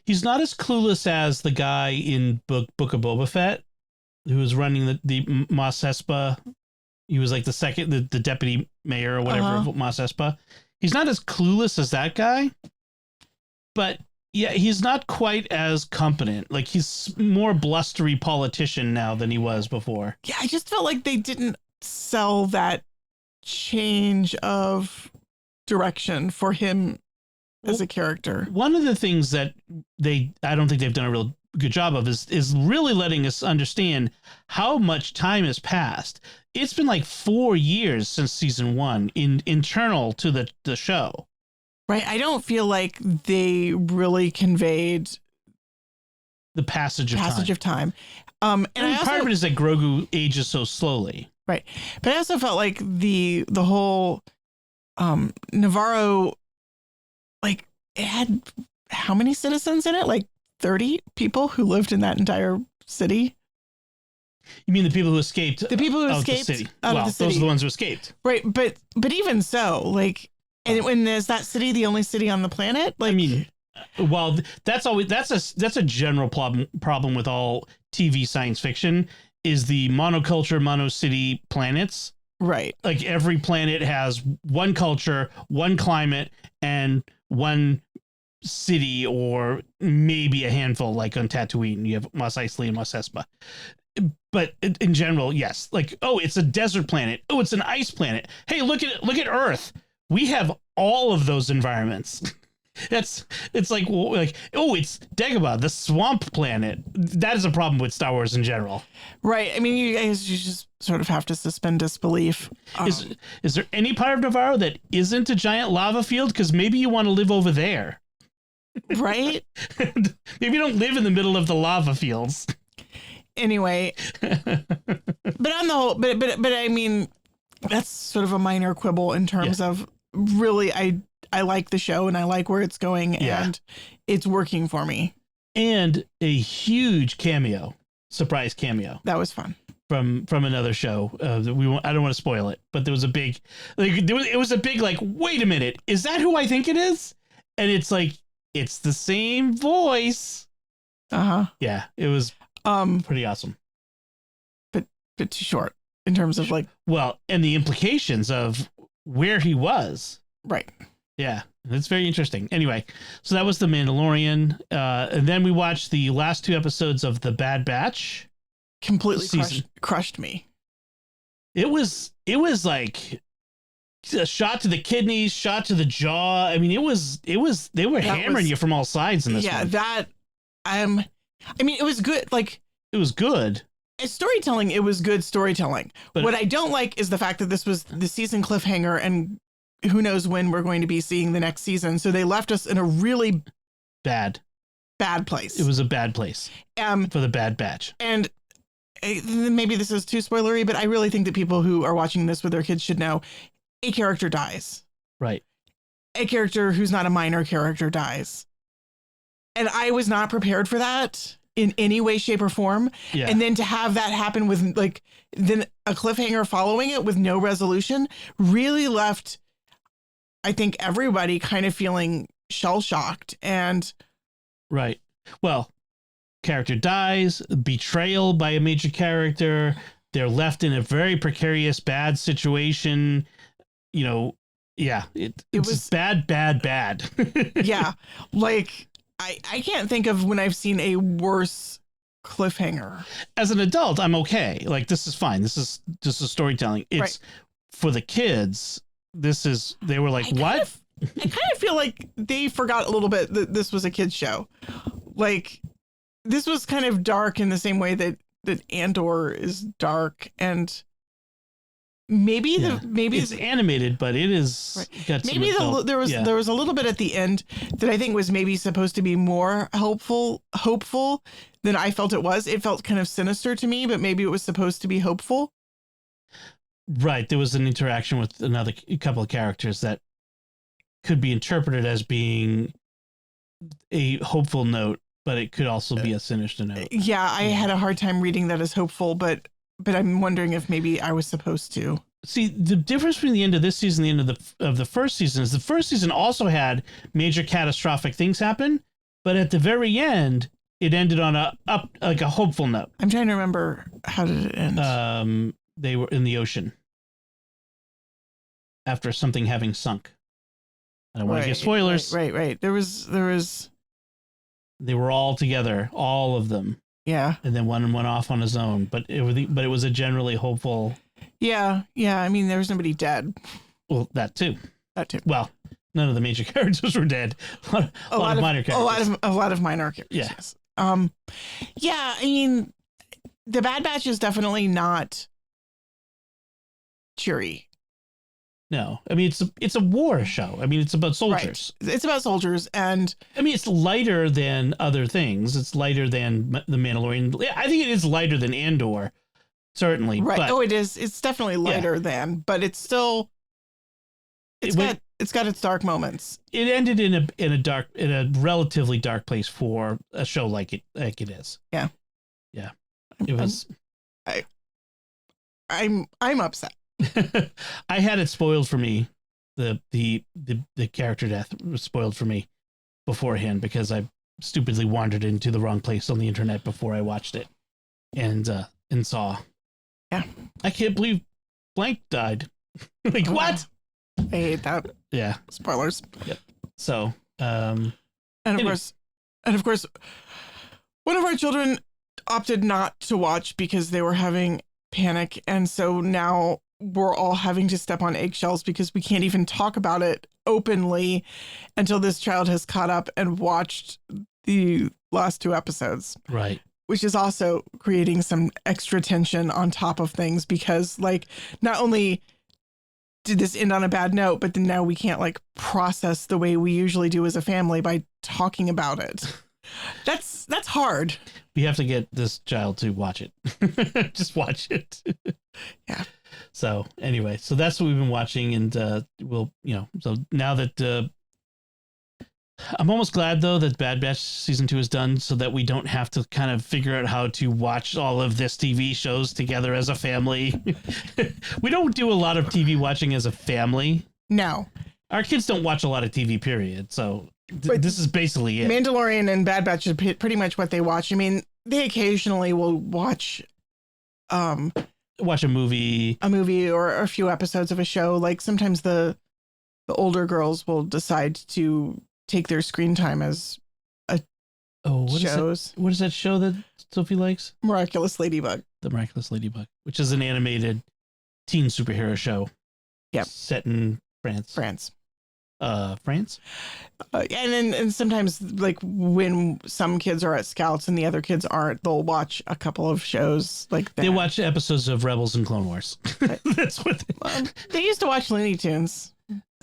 he's not as clueless as the guy in Book of Boba Fett, who was running the Mos Espa. He was like the deputy mayor or whatever of Mos Espa. He's not as clueless as that guy, but yeah, he's not quite as competent. Like, he's more blustery politician now than he was before. Yeah, I just felt like they didn't sell that change of direction for him as a character. One of the things that I don't think they've done a real good job of is really letting us understand how much time has passed. it's been like 4 years since season 1 internal to the show. Right. I don't feel like they really conveyed the passage of time. And part of it is that Grogu ages so slowly. Right. But I also felt like the whole Navarro, like, it had how many citizens in it? Like 30 people who lived in that entire city. You mean the people who escaped? The people who escaped the city. Out of the city. Those are the ones who escaped. Right. But even so, like, and when is that city the only city on the planet? Like, I mean, well, that's a general problem with all TV science fiction is the monoculture, monocity planets. Right. Like every planet has one culture, one climate, and one city, or maybe a handful. Like on Tatooine, you have Mos Eisley and Mos Espa. But in general, yes. Like, oh, it's a desert planet. Oh, it's an ice planet. Hey, look at Earth. We have all of those environments. It's like oh, it's Dagobah, the swamp planet. That is a problem with Star Wars in general. Right. I mean, you just sort of have to suspend disbelief. Is there any part of Navarro that isn't a giant lava field? Because maybe you want to live over there. Right. Maybe you don't live in the middle of the lava fields. Anyway, but on the whole, but I mean, that's sort of a minor quibble in terms of really, I like the show and I like where it's going and it's working for me. And a huge surprise cameo. That was fun. From another show. I don't want to spoil it, but there was a big, it was a big, like, wait a minute, is that who I think it is? And it's like, it's the same voice. Yeah, it was pretty awesome. But too short in terms of like. Well, and the implications of where he was. Right. Yeah, it's very interesting. Anyway, so that was The Mandalorian. And then we watched the last 2 episodes of The Bad Batch. Completely crushed me. It was like a shot to the kidneys, shot to the jaw. I mean, they were hammering you from all sides in this one. I mean, it was good. Like, it was good. As storytelling, it was good storytelling. But what I don't like is the fact that this was the season cliffhanger and who knows when we're going to be seeing the next season. So they left us in a really bad place. It was a bad place for the Bad Batch. And maybe this is too spoilery, but I really think that people who are watching this with their kids should know a character dies. Right. A character who's not a minor character dies. And I was not prepared for that in any way, shape, or form. Yeah. And then to have that happen with like then a cliffhanger following it with no resolution really left, I think, everybody kind of feeling shell-shocked. And right. Well, character dies, betrayal by a major character. They're left in a very precarious, bad situation. You know, yeah, it was bad. Yeah. Like, I can't think of when I've seen a worse cliffhanger. As an adult, I'm okay. Like, this is fine. This is just a storytelling. It's for the kids. They were like, what? I kind of feel like they forgot a little bit that this was a kid's show. Like, this was kind of dark in the same way that Andor is dark, and maybe it's animated, but it is got maybe there was a little bit at the end that I think was maybe supposed to be more hopeful than I felt it was. It felt kind of sinister to me, but maybe it was supposed to be hopeful. Right. There was an interaction with another couple of characters that could be interpreted as being a hopeful note, but it could also be a sinister note. Yeah, I had a hard time reading that as hopeful, but I'm wondering if maybe I was supposed to. See, the difference between the end of this season and the end of the first season is the first season also had major catastrophic things happen, but at the very end, it ended on a hopeful note. I'm trying to remember, how did it end? They were in the ocean after something having sunk. I don't want to give spoilers. Right. There was. They were all together, all of them. Yeah. And then one went off on his own, but it was a generally hopeful. Yeah. I mean, there was nobody dead. Well, that too. Well, none of the major characters were dead. A lot of minor characters. A lot of minor characters. Yeah. Yes. Yeah. I mean, the Bad Batch is definitely not cheery. No, I mean it's a war show. I mean it's about soldiers. Right. It's about soldiers, and I mean it's lighter than other things. It's lighter than The Mandalorian. I think it is lighter than Andor, certainly. Right. But, it is. It's definitely lighter than, but it's still. It's got its dark moments. It ended in a relatively dark place for a show like it is. Yeah. Yeah. It was. I'm upset. I had it spoiled for me. The character death was spoiled for me beforehand because I stupidly wandered into the wrong place on the internet before I watched it and saw. Yeah. I can't believe blank died. Like what? I hate that. Yeah. Spoilers. Yep. So, and of course, one of our children opted not to watch because they were having panic, and so now we're all having to step on eggshells because we can't even talk about it openly until this child has caught up and watched the last 2 episodes. Right. Which is also creating some extra tension on top of things because, like, not only did this end on a bad note, but then now we can't, like, process the way we usually do as a family by talking about it. That's hard. We have to get this child to watch it. Just watch it. Yeah. So anyway, so that's what we've been watching, and so now that I'm almost glad though that Bad Batch season 2 is done, so that we don't have to kind of figure out how to watch all of this TV shows together as a family. We don't do a lot of TV watching as a family. No, our kids don't watch a lot of TV, period. So this is basically it. Mandalorian and Bad Batch is pretty much what they watch. I mean, they occasionally will watch a movie or a few episodes of a show. Like sometimes the older girls will decide to take their screen time as shows. What is that show that Sophie likes? Miraculous Ladybug. The Miraculous Ladybug, which is an animated teen superhero show. Yep. Set in France. France. And sometimes, like, when some kids are at Scouts and the other kids aren't, they'll watch a couple of shows like that. They watch episodes of Rebels and Clone Wars. That's what they used to watch Looney Tunes.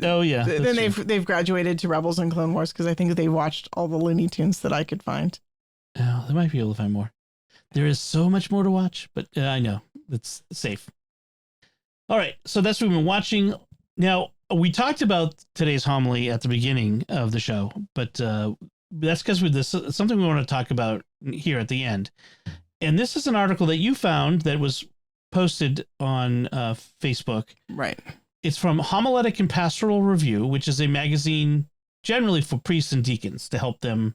Oh yeah. Then they've graduated to Rebels and Clone Wars because I think they watched all the Looney Tunes that I could find. Oh, they might be able to find more. There is so much more to watch, but I know it's safe. All right, so that's what we've been watching. Now, we talked about today's homily at the beginning of the show, but that's because this is something we want to talk about here at the end. And this is an article that you found that was posted on Facebook. Right. It's from Homiletic and Pastoral Review, which is a magazine generally for priests and deacons to help them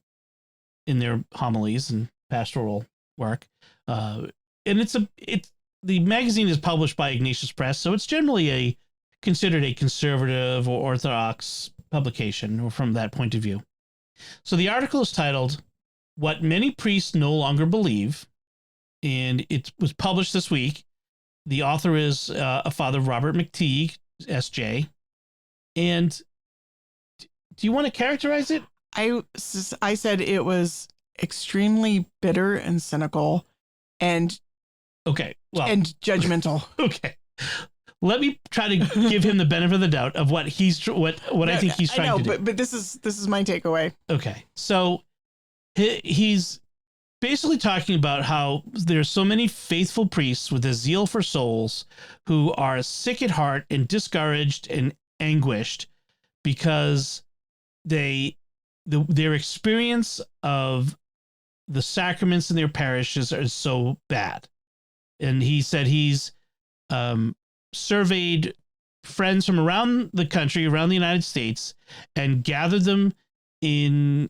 in their homilies and pastoral work. And the magazine is published by Ignatius Press, so it's generally considered a conservative or orthodox publication, or from that point of view. So the article is titled "What Many Priests No Longer Believe," and it was published this week. The author is a Father Robert McTeague, S.J. And do you want to characterize it? I said it was extremely bitter and cynical and and judgmental. Okay. Let me try to give him the benefit of the doubt of what I think he's trying to do. But this is my takeaway. Okay. So he's basically talking about how there's so many faithful priests with a zeal for souls who are sick at heart and discouraged and anguished because their experience of the sacraments in their parishes is so bad. And he said he's surveyed friends from around the country, around the United States, and gathered them in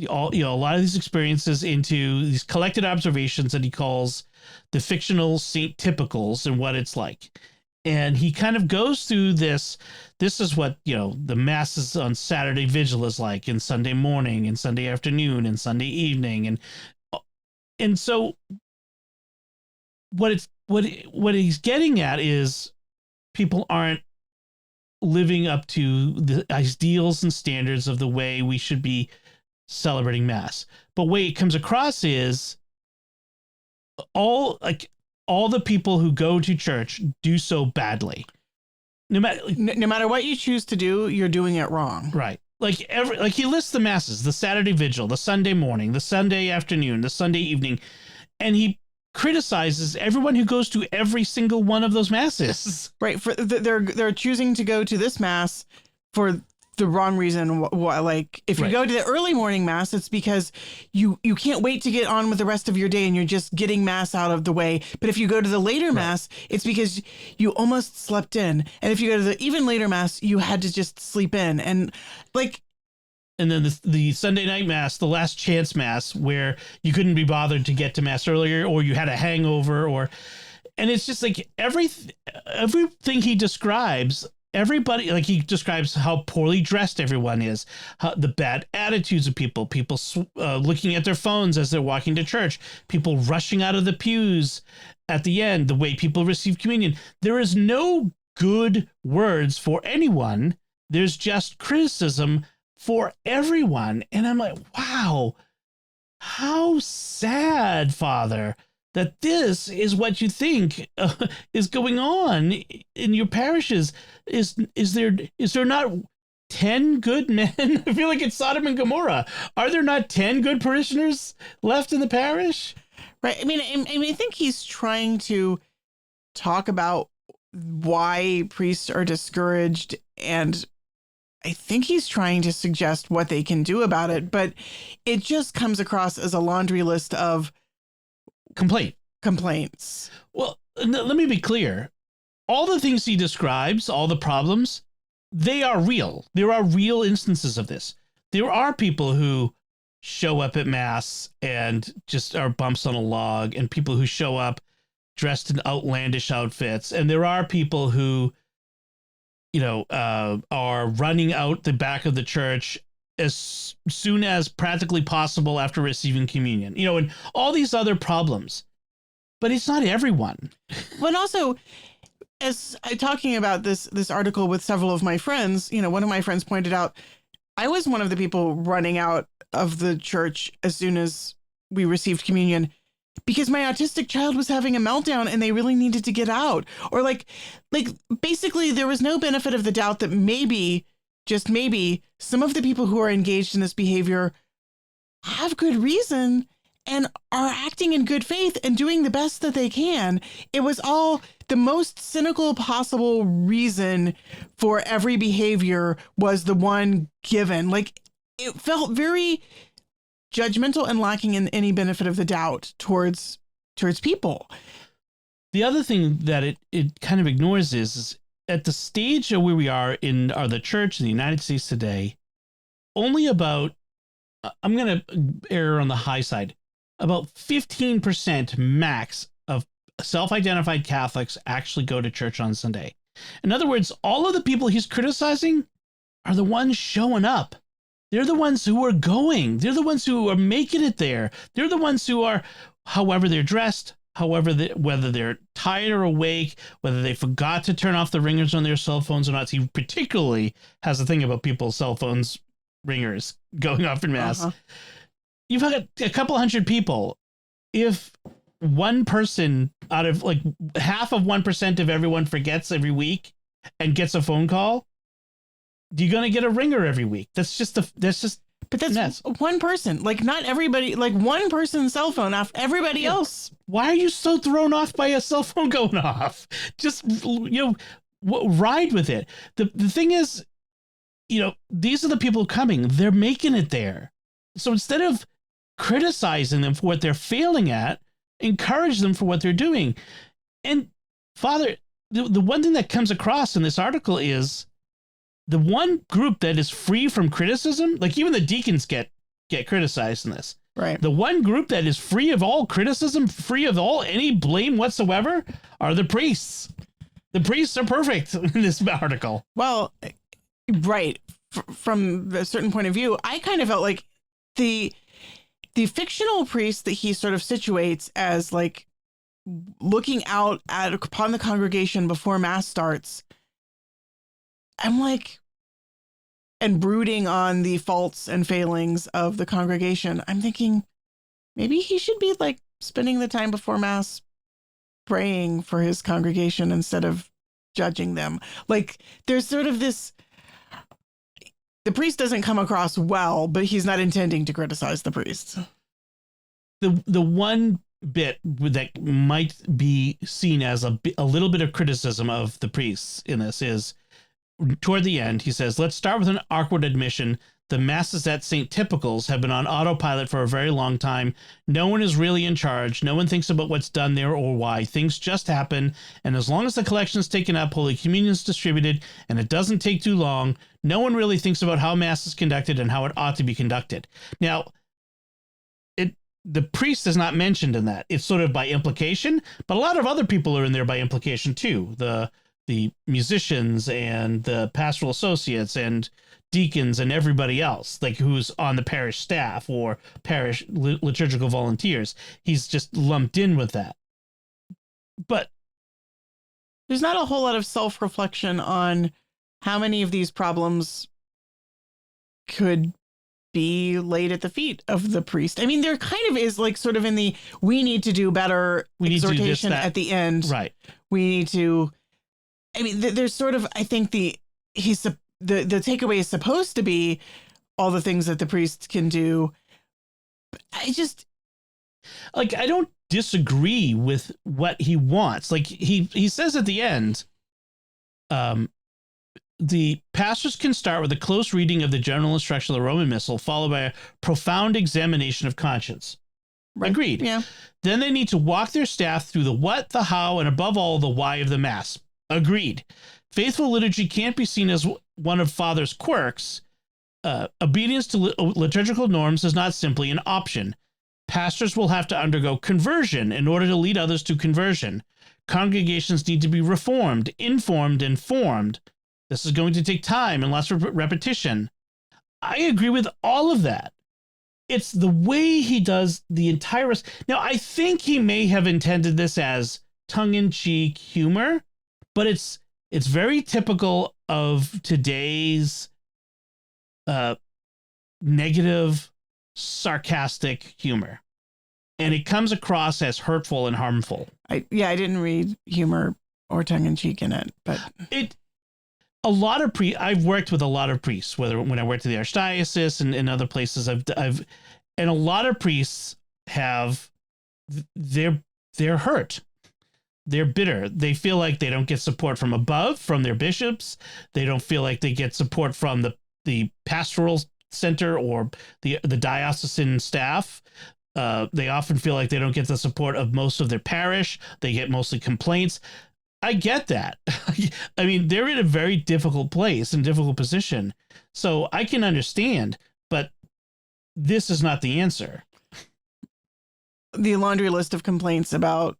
a lot of these experiences into these collected observations that he calls the fictional Saint Typicals and what it's like. And he kind of goes through this. This is what, the masses on Saturday Vigil is like, and Sunday morning and Sunday afternoon and Sunday evening. And so what he's getting at is people aren't living up to the ideals and standards of the way we should be celebrating Mass. But the way it comes across is all the people who go to church do so badly. no matter what you choose to do, you're doing it wrong. Right. Like he lists the masses, the Saturday vigil, the Sunday morning, the Sunday afternoon, the Sunday evening, and he criticizes everyone who goes to every single one of those masses. Right. They're choosing to go to this mass for the wrong reason. Like if you go to the early morning mass, it's because you can't wait to get on with the rest of your day and you're just getting mass out of the way. But if you go to the later mass, it's because you almost slept in. And if you go to the even later mass, you had to just sleep in. And then the Sunday night mass, the last chance mass, where you couldn't be bothered to get to mass earlier, or you had a hangover, and it's just like everything he describes. Everybody, like he describes how poorly dressed everyone is, the bad attitudes of people looking at their phones as they're walking to church, people rushing out of the pews at the end, the way people receive communion. There is no good words for anyone. There's just criticism for everyone. And I'm like, wow, how sad, Father, that this is what you think is going on in your parishes. Is there not 10 good men? I feel like it's Sodom and Gomorrah. Are there not 10 good parishioners left in the parish? Right. I mean, I think he's trying to talk about why priests are discouraged, and I think he's trying to suggest what they can do about it, but it just comes across as a laundry list of complaints. Well, let me be clear. All the things he describes, all the problems, they are real. There are real instances of this. There are people who show up at mass and just are bumps on a log, and people who show up dressed in outlandish outfits. And there are people who, are running out the back of the church as soon as practically possible after receiving communion, and all these other problems. But it's not everyone. But also, as I'm talking about this article with several of my friends, one of my friends pointed out, I was one of the people running out of the church as soon as we received communion because my autistic child was having a meltdown and they really needed to get out. Or like basically there was no benefit of the doubt that maybe, just maybe, some of the people who are engaged in this behavior have good reason and are acting in good faith and doing the best that they can. It was all the most cynical possible reason for every behavior was the one given. Like, it felt very judgmental and lacking in any benefit of the doubt towards people. The other thing that it kind of ignores is at the stage of where we are in the church in the United States today, only about, I'm going to err on the high side, about 15% max of self-identified Catholics actually go to church on Sunday. In other words, all of the people he's criticizing are the ones showing up. They're the ones who are going. They're the ones who are making it there. They're the ones who are, however they're dressed, whether they're tired or awake, whether they forgot to turn off the ringers on their cell phones or not. He particularly has a thing about people's cell phones ringers going off in mass. Uh-huh. You've got a couple hundred people. If one person out of like half of 1% of everyone forgets every week and gets a phone call, you're going to get a ringer every week. But that's one person. Like, not everybody, like one person's cell phone off, everybody else. Why are you so thrown off by a cell phone going off? Just, ride with it. The thing is, these are the people coming. They're making it there. So instead of criticizing them for what they're failing at, encourage them for what they're doing. And Father, the one thing that comes across in this article is the one group that is free from criticism, like even the deacons get criticized in this. Right. The one group that is free of all criticism, free of any blame whatsoever, are the priests. The priests are perfect in this article. Well, right. From a certain point of view, I kind of felt like the fictional priest that he sort of situates as like looking out upon the congregation before mass starts, I'm like, and brooding on the faults and failings of the congregation, I'm thinking maybe he should be like spending the time before mass praying for his congregation instead of judging them. Like there's sort of this, the priest doesn't come across well, but he's not intending to criticize the priest. The one bit that might be seen as a little bit of criticism of the priests in this is toward the end. He says, let's start with an awkward admission. The masses at St. Typicals have been on autopilot for a very long time. No one is really in charge. No one thinks about what's done there or why. Things just happen. And as long as the collection is taken up, Holy Communion is distributed, and it doesn't take too long, no one really thinks about how Mass is conducted and how it ought to be conducted. Now, the priest is not mentioned in that. It's sort of by implication, but a lot of other people are in there by implication too. The musicians and the pastoral associates and deacons and everybody else, like who's on the parish staff or parish liturgical volunteers. He's just lumped in with that. But there's not a whole lot of self-reflection on how many of these problems could be laid at the feet of the priest. I mean, there kind of is like sort of in the, we need to do better exhortation at the end. Right. We need to, I mean, there's sort of, I think the takeaway is supposed to be all the things that the priest can do. I just, like, I don't disagree with what he wants. Like he says at the end, the pastors can start with a close reading of the general instruction of the Roman Missal, followed by a profound examination of conscience. Right. Agreed. Yeah. Then they need to walk their staff through the what, the how, and above all, the why of the Mass. Agreed. Faithful liturgy can't be seen as one of Father's quirks. Obedience to liturgical norms is not simply an option. Pastors will have to undergo conversion in order to lead others to conversion. Congregations need to be reformed, informed, and formed. This is going to take time and lots of repetition. I agree with all of that. It's the way he does the entire rest. Now, I think he may have intended this as tongue-in-cheek humor, but it's very typical of today's negative, sarcastic humor. And it comes across as hurtful and harmful. I didn't read humor or tongue-in-cheek in it, but a lot of I've worked with a lot of priests, when I worked at the Archdiocese and other places, and a lot of priests they're hurt. They're bitter. They feel like they don't get support from above, from their bishops. They don't feel like they get support from the pastoral center or the diocesan staff. They often feel like they don't get the support of most of their parish. They get mostly complaints. I get that. I mean, they're in a very difficult place and difficult position. So I can understand, but this is not the answer. The laundry list of complaints about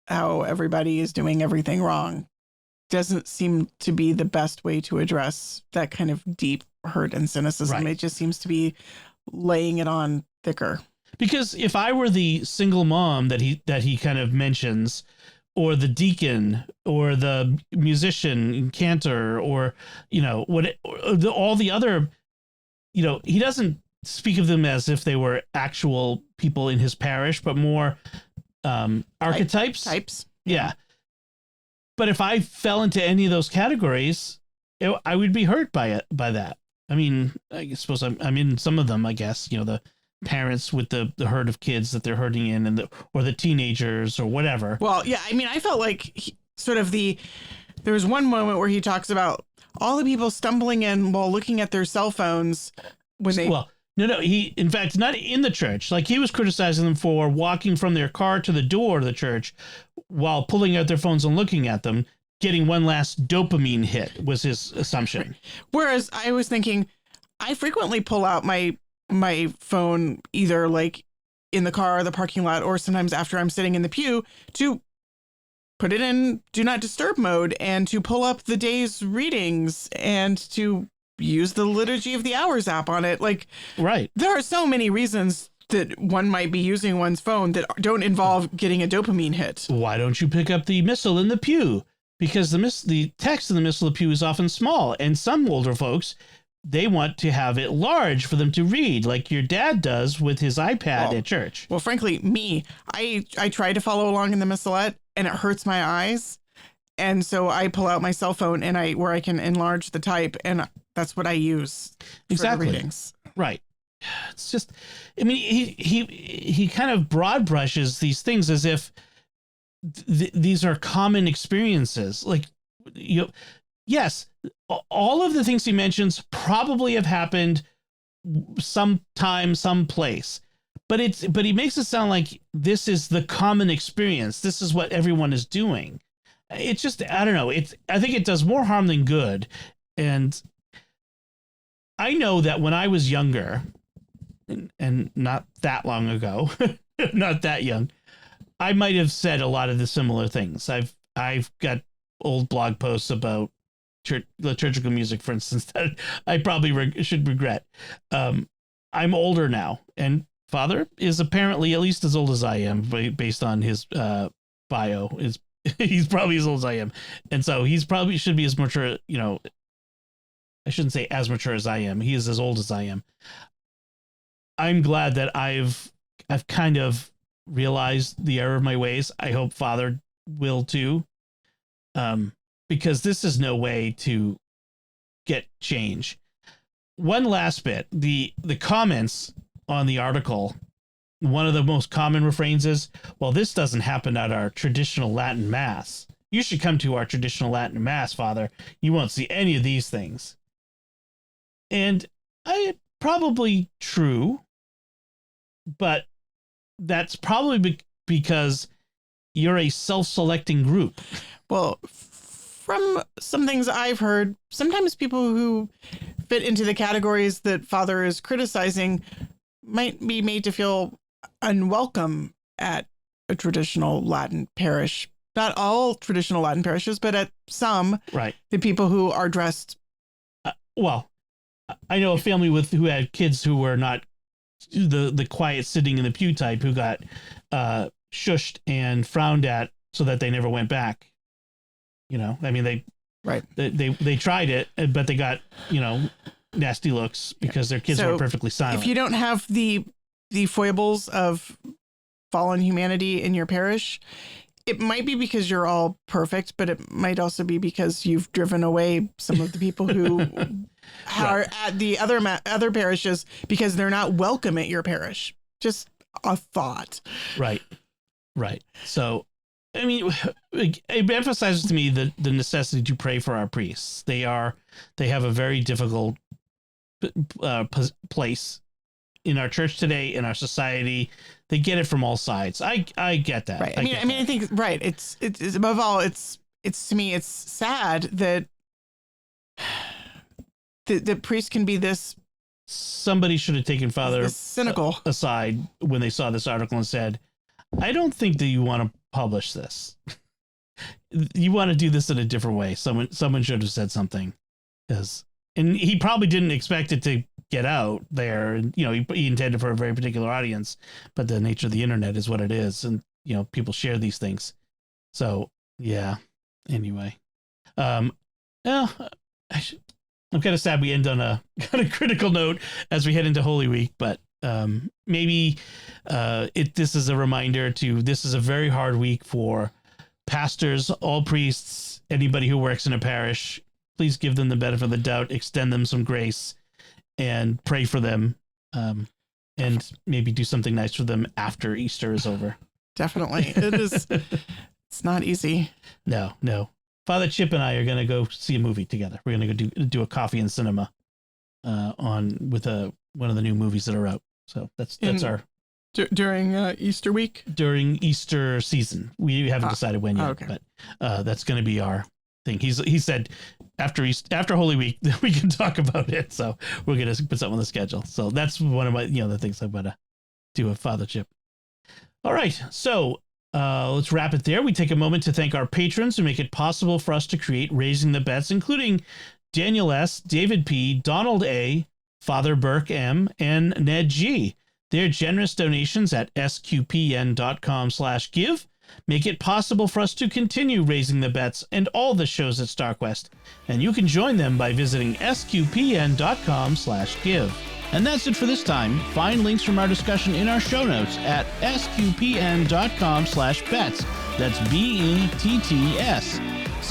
how everybody is doing everything wrong doesn't seem to be the best way to address that kind of deep hurt and cynicism. Right. It just seems to be laying it on thicker. Because if I were the single mom that he kind of mentions, or the deacon, or the musician, cantor, or all the other, he doesn't speak of them as if they were actual people in his parish, but more archetypes. Types. Yeah. But if I fell into any of those categories, I would be hurt by that. I mean, I suppose I'm in some of them, I guess, the parents with the herd of kids that they're herding in, or the teenagers or whatever. Well, yeah, I mean, I felt like there was one moment where he talks about all the people stumbling in while looking at their cell phones when they... Well, no, he, in fact, not in the church. Like, he was criticizing them for walking from their car to the door of the church while pulling out their phones and looking at them, getting one last dopamine hit was his assumption. Right. Whereas I was thinking, I frequently pull out my phone either like in the car or the parking lot, or sometimes after I'm sitting in the pew, to put it in do not disturb mode and to pull up the day's readings and to use the Liturgy of the Hours app on it. Like, right. There are so many reasons that one might be using one's phone that don't involve getting a dopamine hit. Why don't you pick up the missal in the pew? Because the text in the missal of the pew is often small, and some older folks, they want to have it large for them to read, like your dad does with his iPad at church. Well, frankly, I try to follow along in the missalette, and it hurts my eyes. And so I pull out my cell phone and where I can enlarge the type, and that's what I use for the readings. Right. It's just, I mean, he kind of broad brushes these things as if these are common experiences. Like, yes, all of the things he mentions probably have happened sometime, someplace. But he makes it sound like this is the common experience. This is what everyone is doing. It's just, I don't know. I think it does more harm than good. And I know that when I was younger, and not that long ago, not that young, I might have said a lot of the similar things. I've got old blog posts about liturgical music, for instance, that I probably should regret. I'm older now, and Father is apparently at least as old as I am, based on his bio. He's probably as old as I am, and so he's probably should be as mature. I shouldn't say as mature as I am. He is as old as I am. I'm glad that I've kind of realized the error of my ways. I hope Father will too, because this is no way to get change. One last bit: the comments on the article, one of the most common refrains is, well, this doesn't happen at our traditional Latin Mass. You should come to our traditional Latin Mass, Father. You won't see any of these things. And probably true, but that's probably because you're a self-selecting group. Well, from some things I've heard, sometimes people who fit into the categories that Father is criticizing might be made to feel unwelcome at a traditional Latin parish. Not all traditional Latin parishes, but at some. Right. The people who are dressed. Well, I know a family who had kids who were not the quiet sitting in the pew type, who got shushed and frowned at so that they never went back. I mean, they tried it, but they got, nasty looks because their kids were perfectly silent. If you don't have the foibles of fallen humanity in your parish, it might be because you're all perfect, but it might also be because you've driven away some of the people who are at the other parishes because they're not welcome at your parish. Just a thought. Right. So, I mean, it emphasizes to me the necessity to pray for our priests. They have a very difficult place in our church today, in our society. They get it from all sides. I get that. Right. I think right. It's above all, it's to me, it's sad that the priest can be this. Somebody should have taken Father cynical aside when they saw this article and said, I don't think that you want to publish this. You want to do this in a different way. Someone should have said something, and he probably didn't expect it to get out there. And, he intended for a very particular audience, but the nature of the internet is what it is. And, people share these things. So, yeah. Anyway, I'm kind of sad we end on a kind of critical note as we head into Holy Week, but maybe this is a reminder this is a very hard week for pastors, all priests, anybody who works in a parish. Please give them the benefit of the doubt, extend them some grace, and pray for them, and maybe do something nice for them after Easter is over. Definitely. It is. It's not easy. No. Father Chip and I are going to go see a movie together. We're going to go do a coffee and cinema with one of the new movies that are out. So that's our during Easter week, during Easter season. We haven't decided when yet, but that's going to be our thing. He said after Holy Week we can talk about it. So we're going to put something on the schedule. So that's one of my the things I'm going to do with Father Chip. All right, so let's wrap it there. We take a moment to thank our patrons who make it possible for us to create Raising the Bets, including Daniel S., David P., Donald A., Father Burke M., and Ned G. Their generous donations at sqpn.com/give make it possible for us to continue Raising the Bets and all the shows at StarQuest. And you can join them by visiting sqpn.com/give. And that's it for this time. Find links from our discussion in our show notes at sqpn.com/bets. That's BETTS.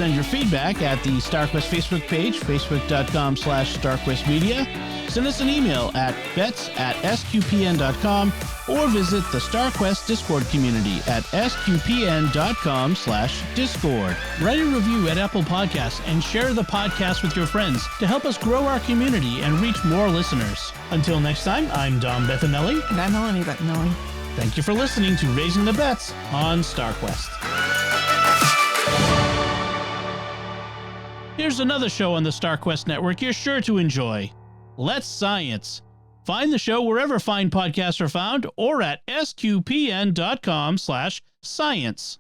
send your feedback at the StarQuest Facebook page, facebook.com/StarQuestMedia. Send us an email at bets@sqpn.com or visit the StarQuest Discord community at sqpn.com/Discord. Write a review at Apple Podcasts and share the podcast with your friends to help us grow our community and reach more listeners. Until next time, I'm Dom Bettinelli. And I'm Melanie Bettinelli. Thank you for listening to Raising the Bets on StarQuest. Here's another show on the StarQuest network you're sure to enjoy. Let's Science. Find the show wherever fine podcasts are found or at sqpn.com/science.